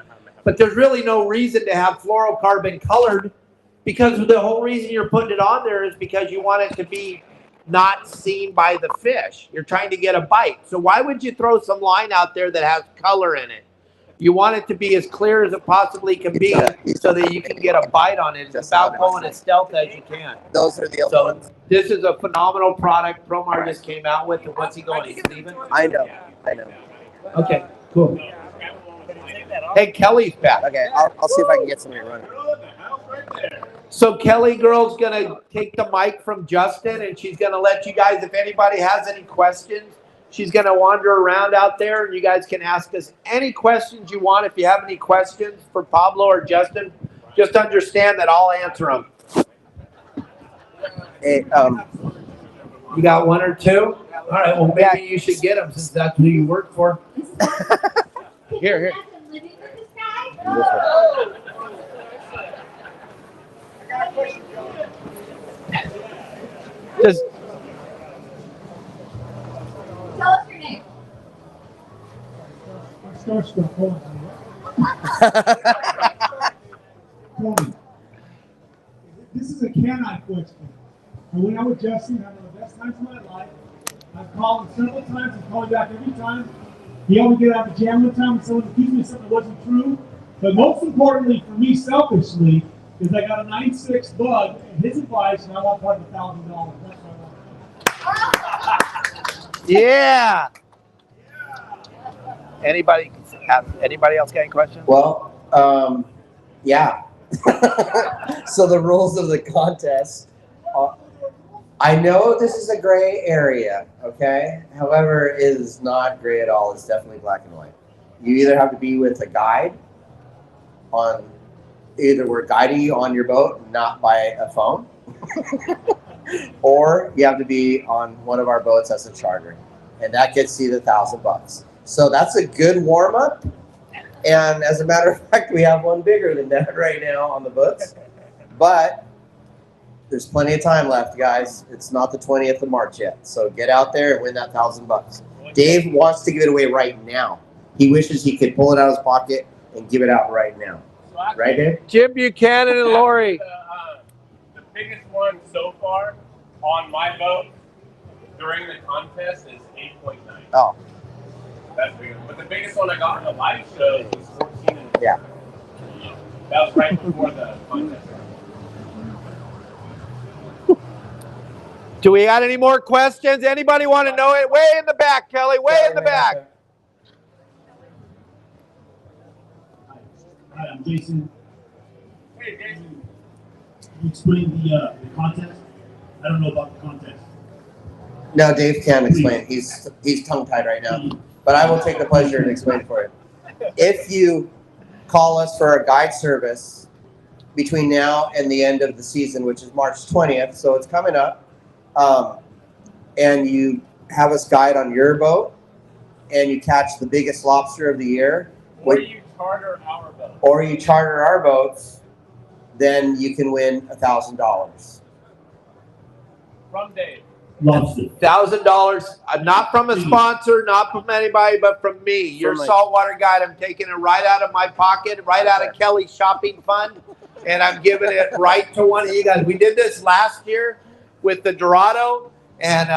But there's really no reason to have fluorocarbon colored, because the whole reason you're putting it on there is because you want it to be not seen by the fish. You're trying to get a bite. So why would you throw some line out there that has color in it? You want it to be as clear as it possibly can be so that you can get a bite on it. It's about going as stealth as you can. Those are the other So ones. this is a phenomenal product Promar just came out with. And what's he going? He's leaving? I know. Okay, cool. Hey, Kelly's back. Okay, I'll see if I can get somebody running. So Kelly girl's gonna take the mic from Justin, and she's gonna let you guys, if anybody has any questions, she's gonna wander around out there, and you guys can ask us any questions you want. If you have any questions for Pablo or Justin, just understand that I'll answer them. Hey, You got one or two? All right, well, maybe you should get them since that's who you work for. here. Just Tell us your name. Starstruck, hold on. Tony, this is a can-I question. And when I was Justin, having the best times of my life, I've called him several times and called back every time. He helped me get out of the jam one time and someone accused me of something that wasn't true. But most importantly for me selfishly is I got a 9.6 bug and his advice, and I want part of $1,000. That's what I want. yeah. Anybody else got any questions? Well, yeah. So the rules of the contest. I know this is a gray area, okay? However, it is not gray at all. It's definitely black and white. You either have to be with a guide either we're guiding you on your boat, not by a phone, or you have to be on one of our boats as a charter, and that gets you the $1,000. So that's a good warm up. And as a matter of fact, we have one bigger than that right now on the books, but there's plenty of time left, guys. It's not the 20th of March yet. So get out there and win that $1,000. Dave wants to give it away right now. He wishes he could pull it out of his pocket and give it out right now. Right, Dave? Jim Buchanan and Lori. The biggest one so far on my boat during the contest is 8.9. Oh. That's big. But the biggest one I got on the live show was 14. Yeah. That was right before the contest. Do we got any more questions? Anybody want to know it? Way in the back, Kelly. Way in the back. Hi, I'm Jason. Hey, Jason. Can you explain the contest? I don't know about the contest. No, Dave can explain. He's tongue-tied right now. But I will take the pleasure and explain for you. If you call us for a guide service between now and the end of the season, which is March 20th, so it's coming up, and you have us guide on your boat, and you catch the biggest lobster of the year, Or you charter our boat. or you charter our boats, then you can win $1,000. From Dave. Lobster. $1,000. I'm not from a sponsor, not from anybody, but from me, your From my- saltwater guide. I'm taking it right out of my pocket, right out of Kelly's shopping fund, and I'm giving it right to one of you guys. We did this last year with the Dorado, and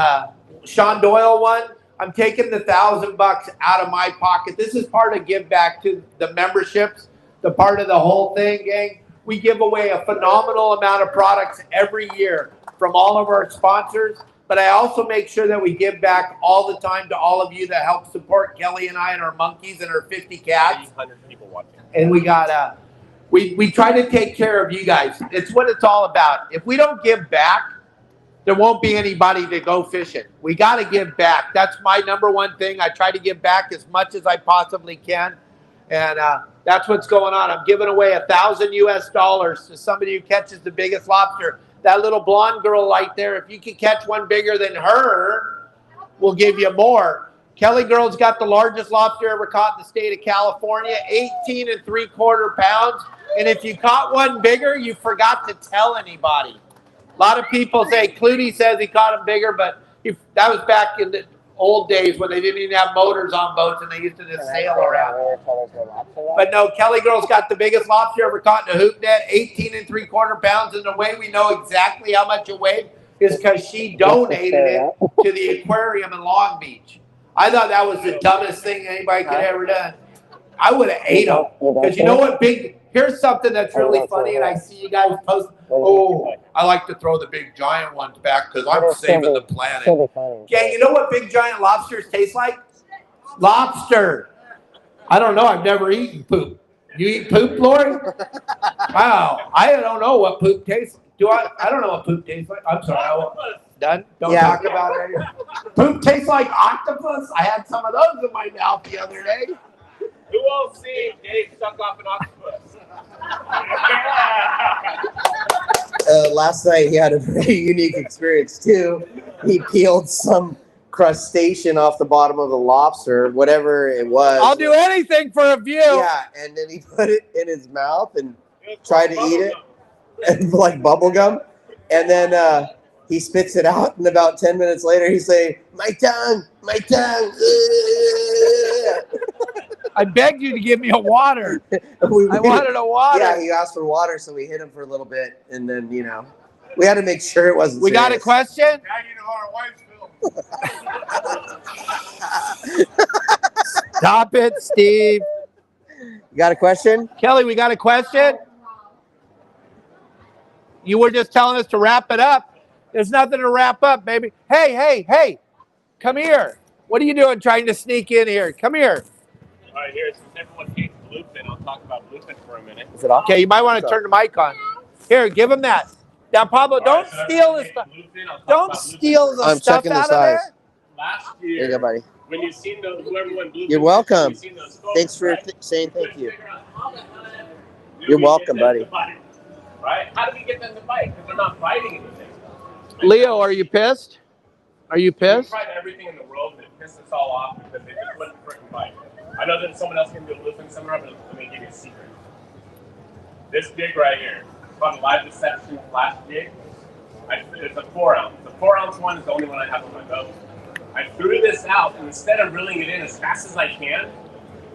Sean Doyle won. I'm taking the $1,000 out of my pocket. This is part of give back to the memberships, the part of the whole thing, gang. We give away a phenomenal amount of products every year from all of our sponsors. But I also make sure that we give back all the time to all of you that help support Kelly and I and our monkeys and our 50 cats. 800 people watching. And we got we try to take care of you guys. It's what it's all about. If we don't give back, there won't be anybody to go fishing. We got to give back. That's my number one thing. I try to give back as much as I possibly can, and that's what's going on. I'm giving away $1,000 US to somebody who catches the biggest lobster. That little blonde girl right there, if you can catch one bigger than her, we'll give you more. Kelly girl's got the largest lobster ever caught in the state of California, 18 3/4 pounds. And if you caught one bigger, you forgot to tell anybody. A lot of people say, Clooney says he caught him bigger, but that was back in the old days when they didn't even have motors on boats and they used to just sail around. But no, Kelly girl's got the biggest lobster ever caught in a hoop net, 18 3/4 pounds. And the way we know exactly how much it weighed is because she donated it to the aquarium in Long Beach. I thought that was the dumbest thing anybody could ever done. I would have ate them. Because you know what, here's something that's really funny, and I see you guys post, I like to throw the big giant ones back because I'm saving the planet. Yeah, you know what big giant lobsters taste like? Lobster. I don't know. I've never eaten poop. You eat poop, Lori? Wow. I don't know what poop tastes like. I don't know what poop tastes like. I'm sorry. Done? Don't talk about it. Poop tastes like octopus? I had some of those in my mouth the other day. Who else seen Dave suck off an octopus? Last night he had a very unique experience too. He peeled some crustacean off the bottom of the lobster, whatever it was. I'll do anything for a view. Yeah, and then he put it in his mouth and tried to eat it, and like bubble gum. And then he spits it out, and about 10 minutes later he's saying, my tongue, my tongue. I begged you to give me a water. I wanted a water. Yeah, he asked for water, so we hit him for a little bit, and then, we had to make sure it wasn't We got a question? Now you know our wives feel. Stop it, Steve. You got a question? Kelly, we got a question? You were just telling us to wrap it up. There's nothing to wrap up, baby. Hey. Come here. What are you doing trying to sneak in here? Come here. All right, here, since everyone hates bluefin, I'll talk about bluefin for a minute. Is it off? Okay, you might want to turn the mic on. Here, give him that. Now, Pablo, don't steal the stuff. Don't steal the I'm stuff checking the out of size. there. Last There you year, go, buddy. when you've seen whoever went bluefin, You're welcome. you've seen those photos, Thanks for right? saying thank you. How the hell do You're we welcome, get them buddy. to bite? Right? How do we get them to bite? Because they're not biting anything. Leo, are you pissed? Are you We pissed? tried everything in the world that pissed us all off because they just wouldn't freaking bite. I know that someone else can do a bluefin seminar, but let me give you a secret. This jig right here, on live deception flash jig, it's a 4 ounce. The 4 ounce one is the only one I have on my boat. I threw this out, and instead of reeling it in as fast as I can,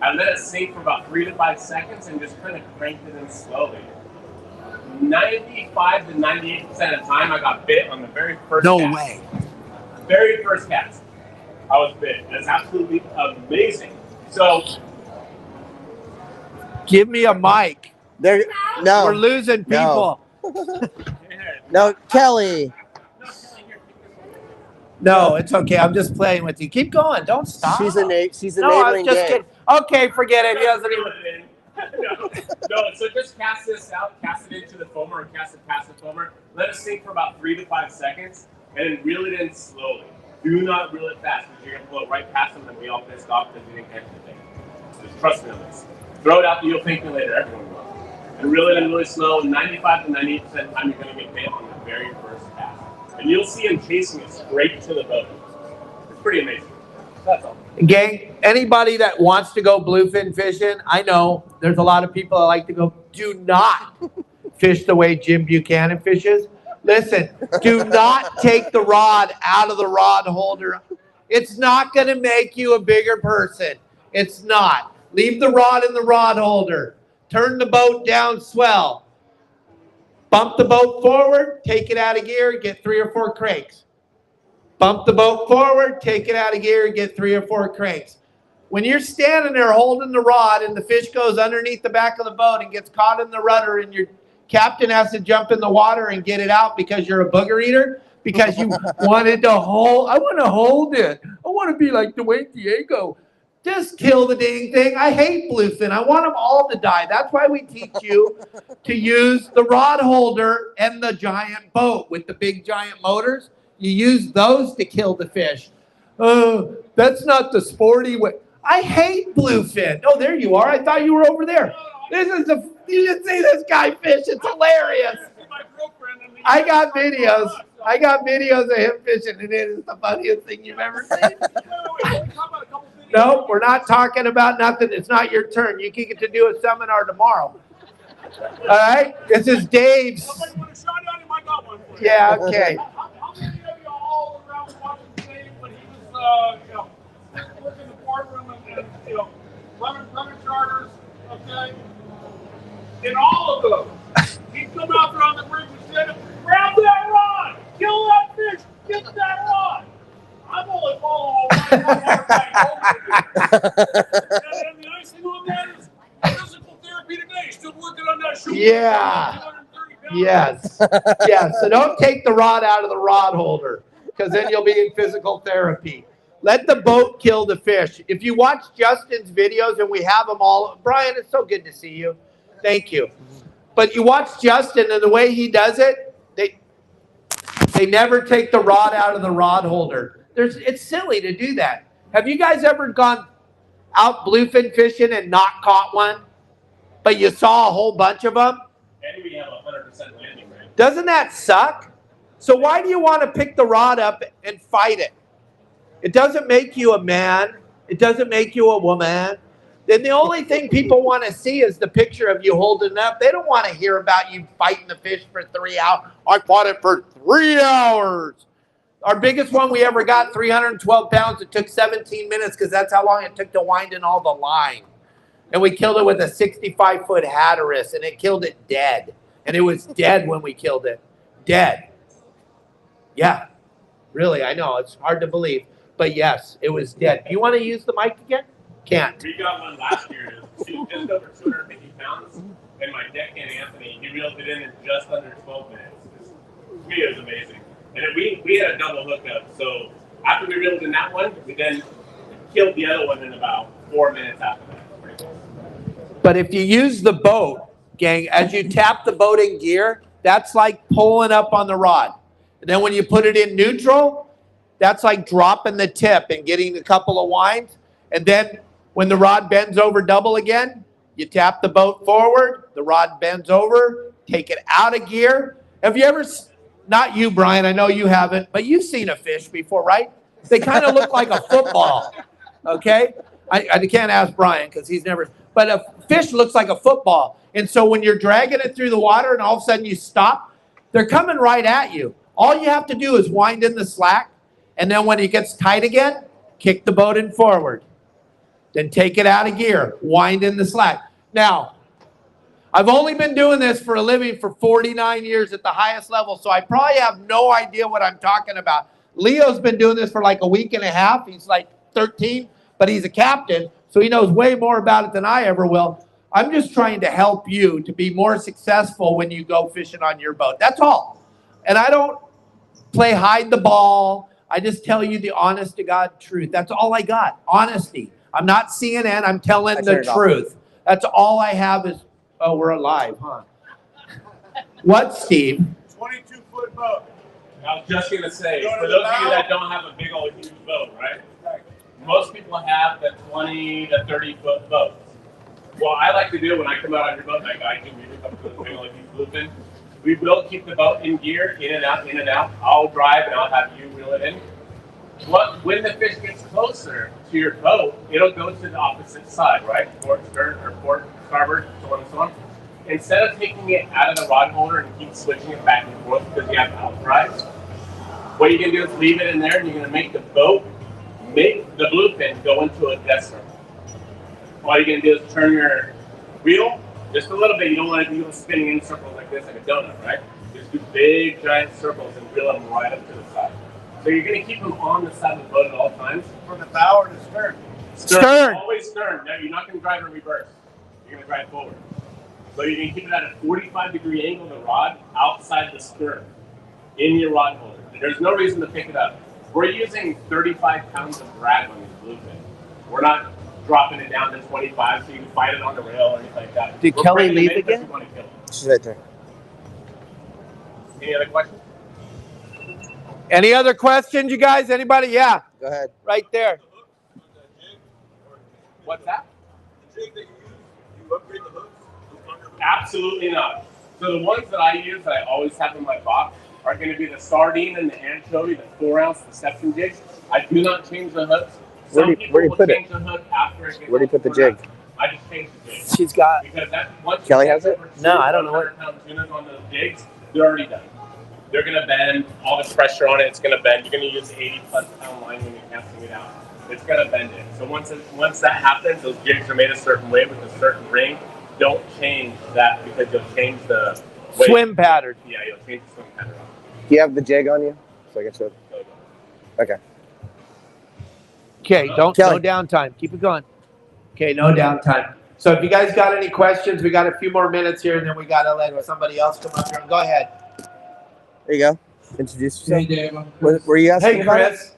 I let it sink for about 3 to 5 seconds and just kind of cranked it in slowly. 95 to 98% of the time, I got bit on the very first cast. way. Very first cast, I was bit. It's absolutely amazing. So, Give me a mic. There, We're losing people. No, Kelly. No, it's okay. I'm just playing with you. Keep going. Don't stop. She's a No, I neighboring was just gang. kidding. Okay, forget it. He doesn't even. no, so just cast this out, cast it into the foamer, or cast it past the foamer. Let it sink for about 3 to 5 seconds, and then reel it in slowly. Do not reel it fast, because you're going to blow it right past them and be all pissed off because you didn't catch anything. Just trust me on this. Throw it out there, you'll thank me later. Everyone will. And reel it in really slow. 95 to 98% of the time, you're going to get bit on the very first cast. And you'll see him chasing it straight to the boat. It's pretty amazing. That's all. Gang, anybody that wants to go bluefin fishing, I know there's a lot of people that like to go. Do not fish the way Jim Buchanan fishes. Listen, do not take the rod out of the rod holder. It's not going to make you a bigger person. It's not. Leave the rod in the rod holder. Turn the boat down swell. Bump the boat forward, take it out of gear, get 3 or 4 cranks. Bump the boat forward, take it out of gear, get 3 or 4 cranks. When you're standing there holding the rod and the fish goes underneath the back of the boat and gets caught in the rudder and your captain has to jump in the water and get it out because you're a booger eater, because you wanted to hold, I want to hold it. I want to be like Dwayne Diego. Just kill the dang thing. I hate bluefin. I want them all to die. That's why we teach you to use the rod holder and the giant boat with the big giant motors. You use those to kill the fish. Oh, that's not the sporty way. I hate bluefin. Oh, there you are. I thought you were over there. This is the, you should see this guy fish. It's hilarious. I got videos. I got videos of him fishing, and it is the funniest thing you've ever seen. No, we're not talking about nothing. It's not your turn. You can get to do a seminar tomorrow. All right? This is Dave's. Yeah, okay. How many of you all around watching Dave when he was, working the boardroom and running charters, okay? In all of them, he'd come out there on the bridge and said, grab that rod, kill that fish, get that rod. I'm only following one And the nice thing on that is physical therapy today. Still working on that shoulder. Yeah. Yes. Yeah. So don't take the rod out of the rod holder, because then you'll be in physical therapy. Let the boat kill the fish. If you watch Justin's videos, and we have them all, Brian, it's so good to see you. Thank you. But you watch Justin, and the way he does it, they never take the rod out of the rod holder. It's silly to do that. Have you guys ever gone out bluefin fishing and not caught one, but you saw a whole bunch of them? And we have 100% landing rate. Doesn't that suck? So why do you want to pick the rod up and fight it? It doesn't make you a man. It doesn't make you a woman. Then the only thing people want to see is the picture of you holding it up. They don't want to hear about you fighting the fish for 3 hours. I fought it for 3 hours. Our biggest one we ever got, 312 pounds. It took 17 minutes because that's how long it took to wind in all the line. And we killed it with a 65-foot Hatteras, and it killed it dead. And it was dead when we killed it. Dead. Yeah. Really, I know. It's hard to believe. But yes, it was dead. Do you want to use the mic again? Can't. We got one last year. It was just over 250 pounds. And my deckhand, Anthony, he reeled it in just under 12 minutes. To me, it was amazing. And we had a double hookup. So after we reeled in that one, we then killed the other one in about 4 minutes after that. But if you use the boat, gang, as you tap the boat in gear, that's like pulling up on the rod. And then when you put it in neutral, that's like dropping the tip and getting a couple of winds. And then when the rod bends over double again, you tap the boat forward, the rod bends over, take it out of gear. Have you ever, not you, Brian, I know you haven't, but you've seen a fish before, right? They kind of look like a football, okay? I can't ask Brian because he's never, but a fish looks like a football. And so when you're dragging it through the water and all of a sudden you stop, they're coming right at you. All you have to do is wind in the slack, and then when it gets tight again, kick the boat in forward. Then take it out of gear, wind in the slack. Now, I've only been doing this for a living for 49 years at the highest level, so I probably have no idea what I'm talking about. Leo's been doing this for like a week and a half. He's like 13, but he's a captain, so he knows way more about it than I ever will. I'm just trying to help you to be more successful when you go fishing on your boat. That's all. And I don't play hide the ball. I just tell you the honest to God truth. That's all I got. Honesty. I'm not CNN. I'm telling the truth. That's all I have is, oh, we're alive, huh? What, Steve? 22-foot boat. I was just going to say, for those of you that don't have a big old huge boat, right? Most people have the 20 to 30-foot boat. What I like to do when I come out on your boat, like I do, we come to the big old huge bluefin. We will keep the boat in gear, in and out, in and out. I'll drive and I'll have you reel it in. When the fish gets closer to your boat, it'll go to the opposite side, right? Port, stern, or port, starboard, so on and so on. instead of taking it out of the rod holder and keep switching it back and forth because you have mouth drives, what you're gonna do is leave it in there and you're gonna make the bluefin go into a death circle. All you're gonna do is turn your wheel just a little bit. You don't want to do spinning in circles like this, like a donut, right? Just do big giant circles and reel them right up to the side. So you're gonna keep them on the side of the boat at all times. From the bow or the stern? Stern. Always stern. No, you're not gonna drive in reverse. You're gonna drive forward. So you can keep it at a 45-degree angle, the rod, outside the stern, in your rod holder. There's no reason to pick it up. We're using 35 pounds of drag on this bluefin. We're not dropping it down to 25 so you can fight it on the rail or anything like that. Did We're Kelly bringing leave it in again? because we want to kill it. She's right there. Any other questions? Any other questions, you guys? Anybody? Yeah, Go ahead. right there. What's that? Absolutely not. So the ones that I use that I always have in my box are going to be the sardine and the anchovy, the 4-ounce deception jigs. I do not change the hooks. Where do you put it? Change the hook after it gets Where do you put the over 4 jig? ounces. I just change the jig. She's got. Because that, once you Kelly get has it? over No, I don't know what- 100-pound tunas on those jigs, they're already done. They're going to bend. All the pressure on it, it's going to bend. You're going to use 80-plus pound line when you're casting it out. It's going to bend it. So once that happens, those jigs are made a certain way with a certain ring. Don't change that because you'll change the weight. Swim pattern. Yeah, you'll change the swim pattern. Do you have the jig on you? So I can show. Okay. Okay, no Kelly. downtime. Keep it going. Okay, no downtime. So if you guys got any questions, we got a few more minutes here, and then we got to let somebody else come up here. Go ahead. There you go. Introduce yourself. Hey, Dave. Were you asking Hey, about it? Chris.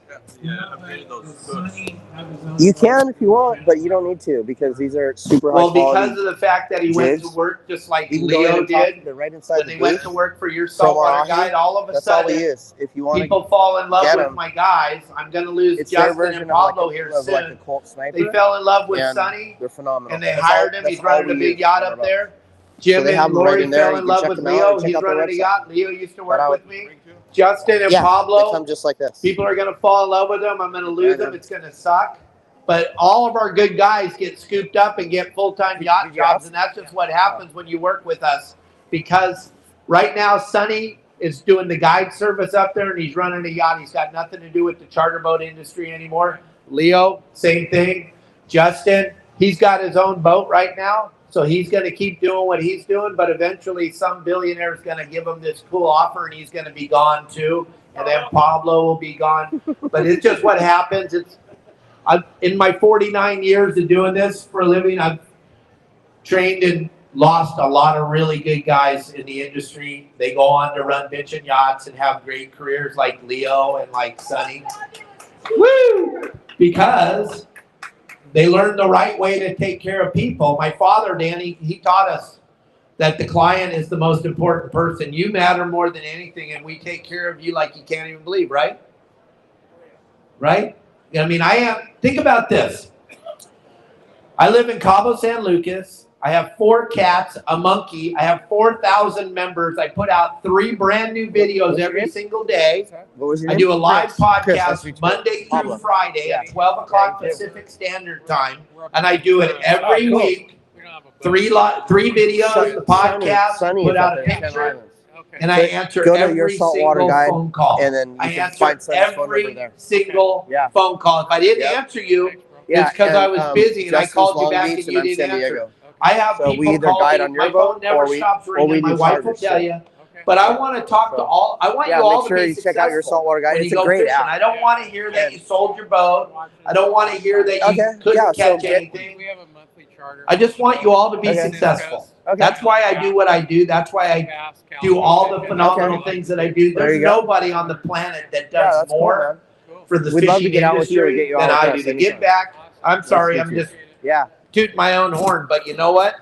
You can if you want, but you don't need to because these are super high Well, quality. because of the fact that he went to jigs. work just like You can go in Leo and talk. did They're right inside when the they went booth. to work for your Promar saltwater Ahi. guide. All of a That's all sudden, he is. If you want to, people fall in love get with 'em. my guys. I'm going to lose it's their Justin version and of like, Pablo here of like a soon. Colt Sniper. They fell in love with and Sonny, They're phenomenal. and they That's hired all- him. that's He's all running we a big use yacht on our up boat. there. Jim they have and them right Lori in there. fell You in can love check with them out Leo. and check He's out their running a website. yacht. Leo used to work But with me. Justin and Yeah, they Pablo. come just like this. People are going to fall in love with them. I'm going to lose Yeah, them. It's going to suck. But all of our good guys get scooped up and get full-time yacht did you jobs, ask? and that's just what happens when you work with us. Because right now, Sonny is doing the guide service up there, and he's running a yacht. He's got nothing to do with the charter boat industry anymore. Leo, same thing. Justin, he's got his own boat right now, so he's going to keep doing what he's doing. But eventually, some billionaire is going to give him this cool offer, and he's going to be gone too. And then Pablo will be gone. But it's just what happens. In my 49 years of doing this for a living, I've trained and lost a lot of really good guys in the industry. They go on to run bitch and yachts and have great careers like Leo and like Sonny. Woo! Because they learned the right way to take care of people. My father, Danny, he taught us that the client is the most important person. You matter more than anything, and we take care of you like you can't even believe, right? Right? I mean, think about this. I live in Cabo San Lucas. I have 4 cats, a monkey. I have 4,000 members. I put out 3 brand new videos every single day. What was your I name? do a live Chris, nice to podcast meet you. Monday through Pablo. Friday at 12 o'clock Pacific Standard Time. And I do it Oh, every week. 3 videos, the podcast, Sunny put is out up a there in Channel picture, Islands. and I answer Go to your every saltwater single guide, phone call. and then you I can answer find Sonny's phone number every there. single Yeah. phone call. If I didn't Yep. answer you, Yeah, it's because I was busy and I Justin's called you Long back Beach and you I'm didn't San answer. Diego. I have So we people either call guide me. on your My boat, phone never or we- stops or ringing. we My do wife will charters, tell so. you. But I want to talk to all. I want Yeah, you all make to sure be you check out your successful saltwater guide. when It's you a go great fishing. app. I don't want to hear that you sold your boat. I don't want to hear that you couldn't yeah, so catch get- anything. We have a monthly charter. I just want you all to be Okay. successful. Okay. That's why I do what I do. That's why I do all the phenomenal things that I do. There There's you go. nobody on the planet that Yeah, does that's cool, more man. for the We'd love to fishing get out with you or industry get you than out I with do. us To anytime. give back, I'm sorry, Nice I'm to meet just Yeah. tooting my own horn, but you know what?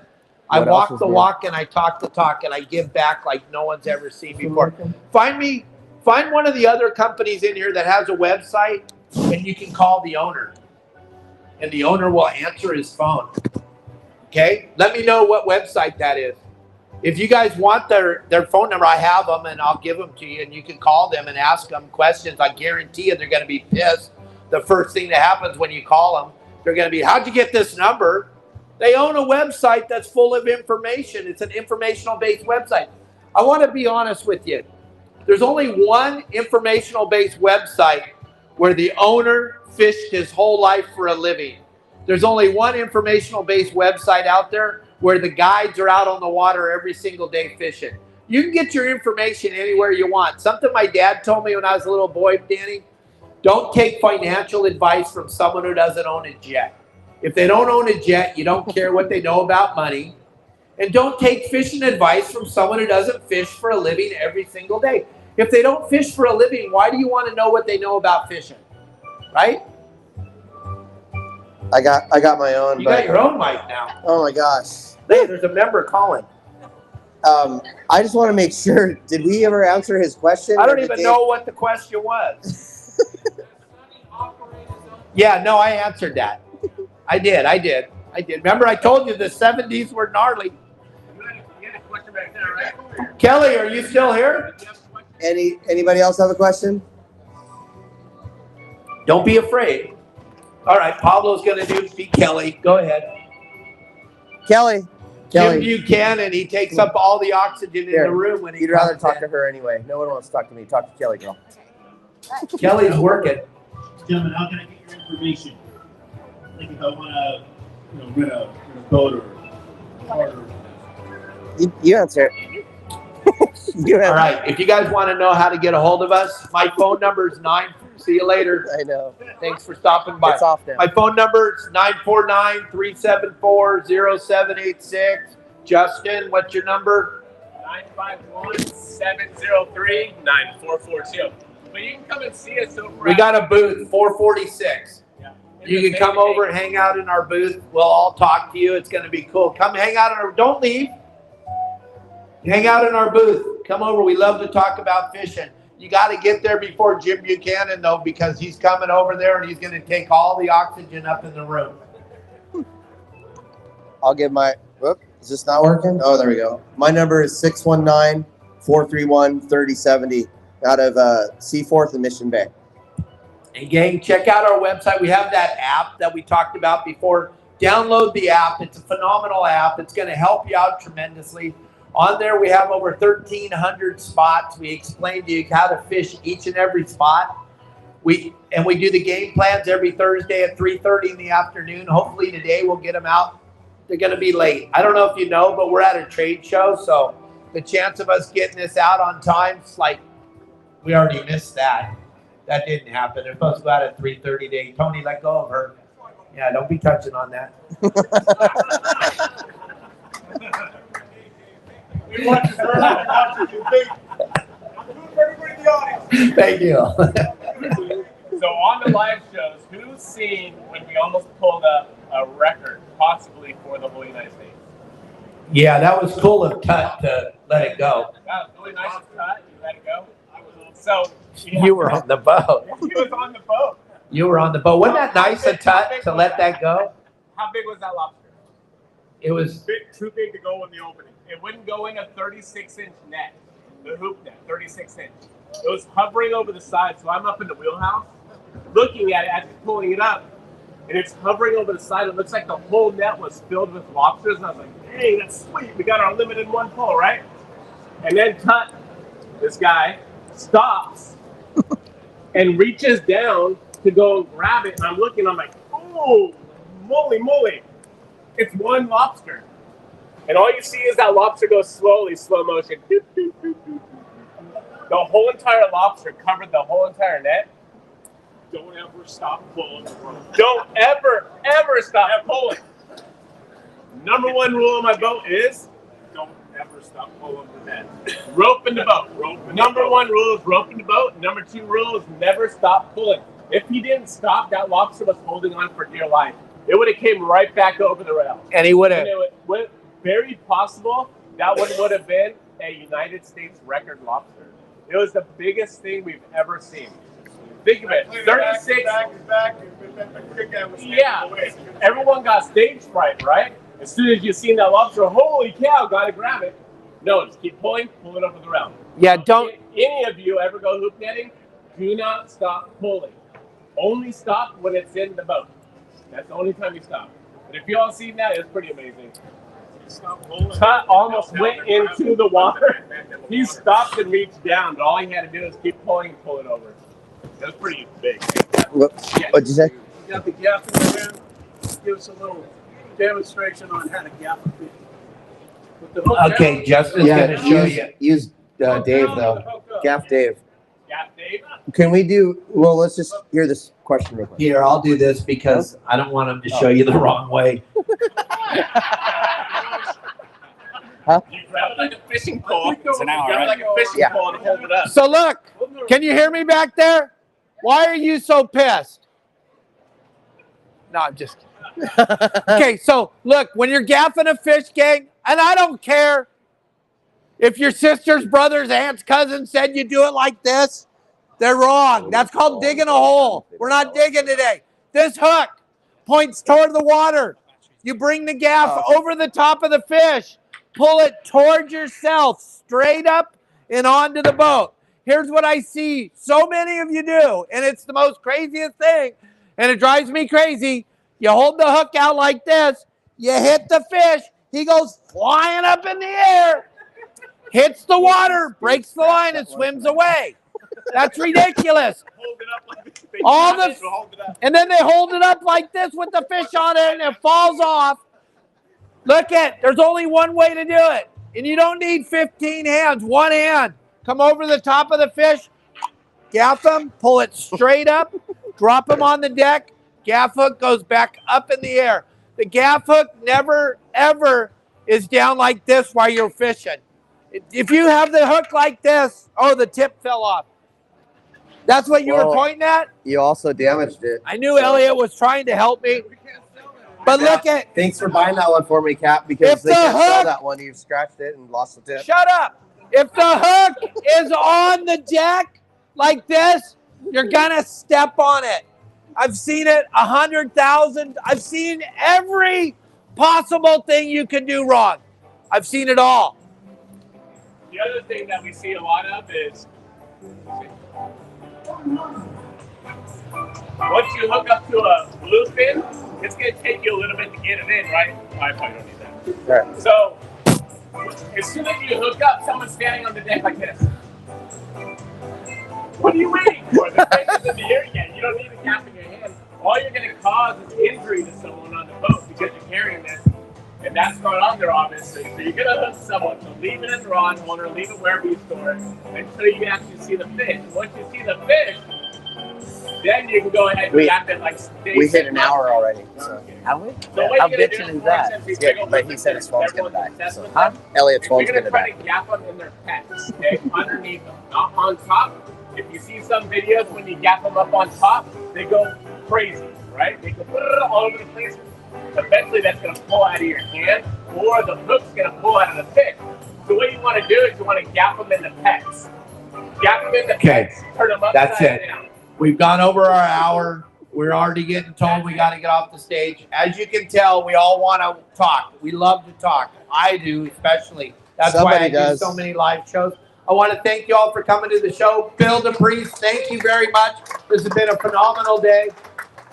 I What else walk is the new? walk and I talk the talk and I give back like no one's ever seen before. Find one of the other companies in here that has a website and you can call the owner. And the owner will answer his phone. Okay? Let me know what website that is. If you guys want their phone number, I have them and I'll give them to you and you can call them and ask them questions. I guarantee you they're going to be pissed. The first thing that happens when you call them, they're going to be, how'd you get this number? They own a website that's full of information. It's an informational-based website. I want to be honest with you. There's only one informational-based website where the owner fished his whole life for a living. There's only one informational-based website out there where the guides are out on the water every single day fishing. You can get your information anywhere you want. Something my dad told me when I was a little boy, Danny, don't take financial advice from someone who doesn't own a jet. If they don't own a jet, you don't care what they know about money. And don't take fishing advice from someone who doesn't fish for a living every single day. If they don't fish for a living, why do you want to know what they know about fishing? Right? I got my own. You got your own mic now. Oh my gosh. Hey, there's a member calling. I just want to make sure, did we ever answer his question? I don't even know what the question was. Yeah, no, I answered that. I did. Remember, I told you the 70s were gnarly. You had a question back there, right? Kelly, are you still here? Anybody else have a question? Don't be afraid. All right, Pablo's going to be Kelly. Go ahead. Kelly. Jim Buchanan, he takes up all the oxygen in the room when You'd rather talk to her anyway. No one wants to talk to me. Talk to Kelly, girl. Kelly's working. Gentlemen, how can I get your information? Like if I want to, rent a boat or car or... You answer it. All right, if you guys want to know how to get a hold of us, my phone number is 9. See you later. I know. Thanks for stopping by. It's off now. My phone number is 949-374-0786. Justin, what's your number? 951-703-9442. But you can come and see us over. We got a booth, 446. Yeah. You can come over and hang out in our booth. We'll all talk to you. It's going to be cool. Come hang out in our. Don't leave. Hang out in our booth. Come over. We love to talk about fishing. You got to get there before Jim Buchanan, though, because he's coming over there and he's going to take all the oxygen up in the room. I'll give my, whoop, is this not working? Oh, there we go. My number is 619-431-3070 out of Seaforth and Mission Bay. And gang, check out our website. We have that app that we talked about before. Download the app. It's a phenomenal app. It's going to help you out tremendously. On there, we have over 1,300 spots. We explain to you how to fish each and every spot. We do the game plans every Thursday at 3:30 in the afternoon. Hopefully today we'll get them out. They're going to be late. I don't know if you know, but we're at a trade show, so the chance of us getting this out on time is like we already missed that. That didn't happen. They're supposed to go out at 3:30 today. Tony, let go of her. Yeah, don't be touching on that. We want to start out watching you think. I'm doing for everybody in the audience. Thank you. So on the live shows, who's seen when we almost pulled up a record, possibly for the whole United States? Yeah, that was cool of Tut to let it go. That was really nice of Tut. You let it go. So You were on the boat. He was on the boat. You were on the boat. Wasn't that nice of Tut to let that go? How big was that lobster? It was Too big to go in the opening. It wouldn't go in a 36-inch net, the hoop net, 36-inch. It was hovering over the side, so I'm up in the wheelhouse, looking at it as it's pulling it up, and it's hovering over the side. It looks like the whole net was filled with lobsters, and I was like, dang, that's sweet. We got our limit in one pull, right? And then Tut, this guy, stops and reaches down to go and grab it, and I'm looking, I'm like, oh, moly. It's one lobster. And all you see is that lobster go slowly, slow motion. Doop, doop, doop, doop. The whole entire lobster covered the whole entire net. Don't ever stop pulling the rope. Don't ever stop pulling. Number one rule on my boat is Don't ever stop pulling the net. rope in the boat. Number boat. one rule is rope in the boat. Number two rule is never stop pulling. If he didn't stop, that lobster was holding on for dear life. It would have came right back over the rail. and he would have. And it would very possible that would have been a United States record lobster. It was the biggest thing we've ever seen. Think of it, 36. Yeah, everyone got stage fright, right? As soon as you seen that lobster, holy cow, gotta grab it. No, just keep pulling, pull it over the rail. Yeah, don't. If any of you ever go hoop netting, do not stop pulling. Only stop when it's in the boat. That's the only time you stop. But if you all seen that, it's pretty amazing. Tut almost went into the water. He stopped and reached down, but all he had to do was keep pulling and pull it over. That was pretty big. What'd you say? You got the gaffing there. Give us a little demonstration on how to gaff a fish. With the hook Okay, down. Justin's Yeah, gonna show you. use Hook Dave down, though. hook up. Gaff Dave. Yeah, Dave. Can we do? Well, let's just hear this question real quick. Here, I'll do this because I don't want him to show you the wrong way. You grab it like a fishing pole. It's an hour. Grab it like a fishing Yeah. pole and hold it up. So look, can you hear me back there? Why are you so pissed? No, I'm just kidding. Okay, so look, when you're gaffing a fish, gang, and I don't care if your sister's brother's aunt's cousin said you do it like this, they're wrong. That's called digging a hole. We're not digging today. This hook points toward the water. You bring the gaff over the top of the fish, pull it toward yourself, straight up and onto the boat. Here's what I see so many of you do, and it's the most craziest thing, and it drives me crazy. You hold the hook out like this, you hit the fish, he goes flying up in the air, hits the water, breaks the line, and swims away. That's ridiculous. Hold it up like this. All the- Hold it up. And then they hold it up like this with the fish on it, and it falls off. Look at, there's only one way to do it, and you don't need 15 hands, one hand. Come over the top of the fish, gaff them, pull it straight up, drop them on the deck, gaff hook goes back up in the air. The gaff hook never, ever is down like this while you're fishing. If you have the hook like this, oh, the tip fell off. That's what you were Well, pointing at? You also damaged it. I knew Elliot was trying to help me. But look at, Thanks for buying that one for me, Cap, because If they the can't sell hook- that one. You scratched it and lost the tip. shut up. If the hook is on the deck like this, you're gonna step on it. I've seen it 100,000. I've seen every possible thing you can do wrong. I've seen it all. The other thing that we see a lot of is once you hook up to a bluefin, it's going to take you a little bit to get it in, right? I probably don't need that. Right. So as soon as you hook up, someone's standing on the deck like this. What are you waiting for? The fish is in the air yet. You don't need a cap in your hand. All you're going to cause is injury to someone on the boat because you're carrying this. And that's not on there, obviously. So you're going to hook someone. So leave it in the rod holder, or leave it wherever you store it until you actually see the fish. Once you see the fish, then you can go ahead and gap it like We hit an hour already. So. Have we? So what How you're gonna do bitchin' is for that? instance, Yeah, you but he said his phone's gonna everyone's die, obsessed so. with Huh? them. Elliot's If you're phone's gonna gonna try die. to gap them in their pets, okay, underneath them, not on top. If you see some videos when you gap them up on top, they go crazy, right? They go all over the place. Eventually, that's gonna pull out of your hand, or the hook's gonna pull out of the fish. So what you want to do is you want to gap them in the pets. Gap them in the Okay, pets. Turn them upside that's it. down. We've gone over our hour. We're already getting told we got to get off the stage. As you can tell, we all want to talk. We love to talk. I do, especially. That's why Somebody I does. do so many live shows. I want to thank you all for coming to the show. Bill DePriest, thank you very much. This has been a phenomenal day.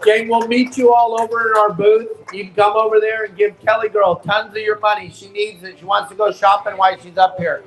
Gang, we'll meet you all over in our booth. You can come over there and give Kelly Girl tons of your money. She needs it. She wants to go shopping while she's up here.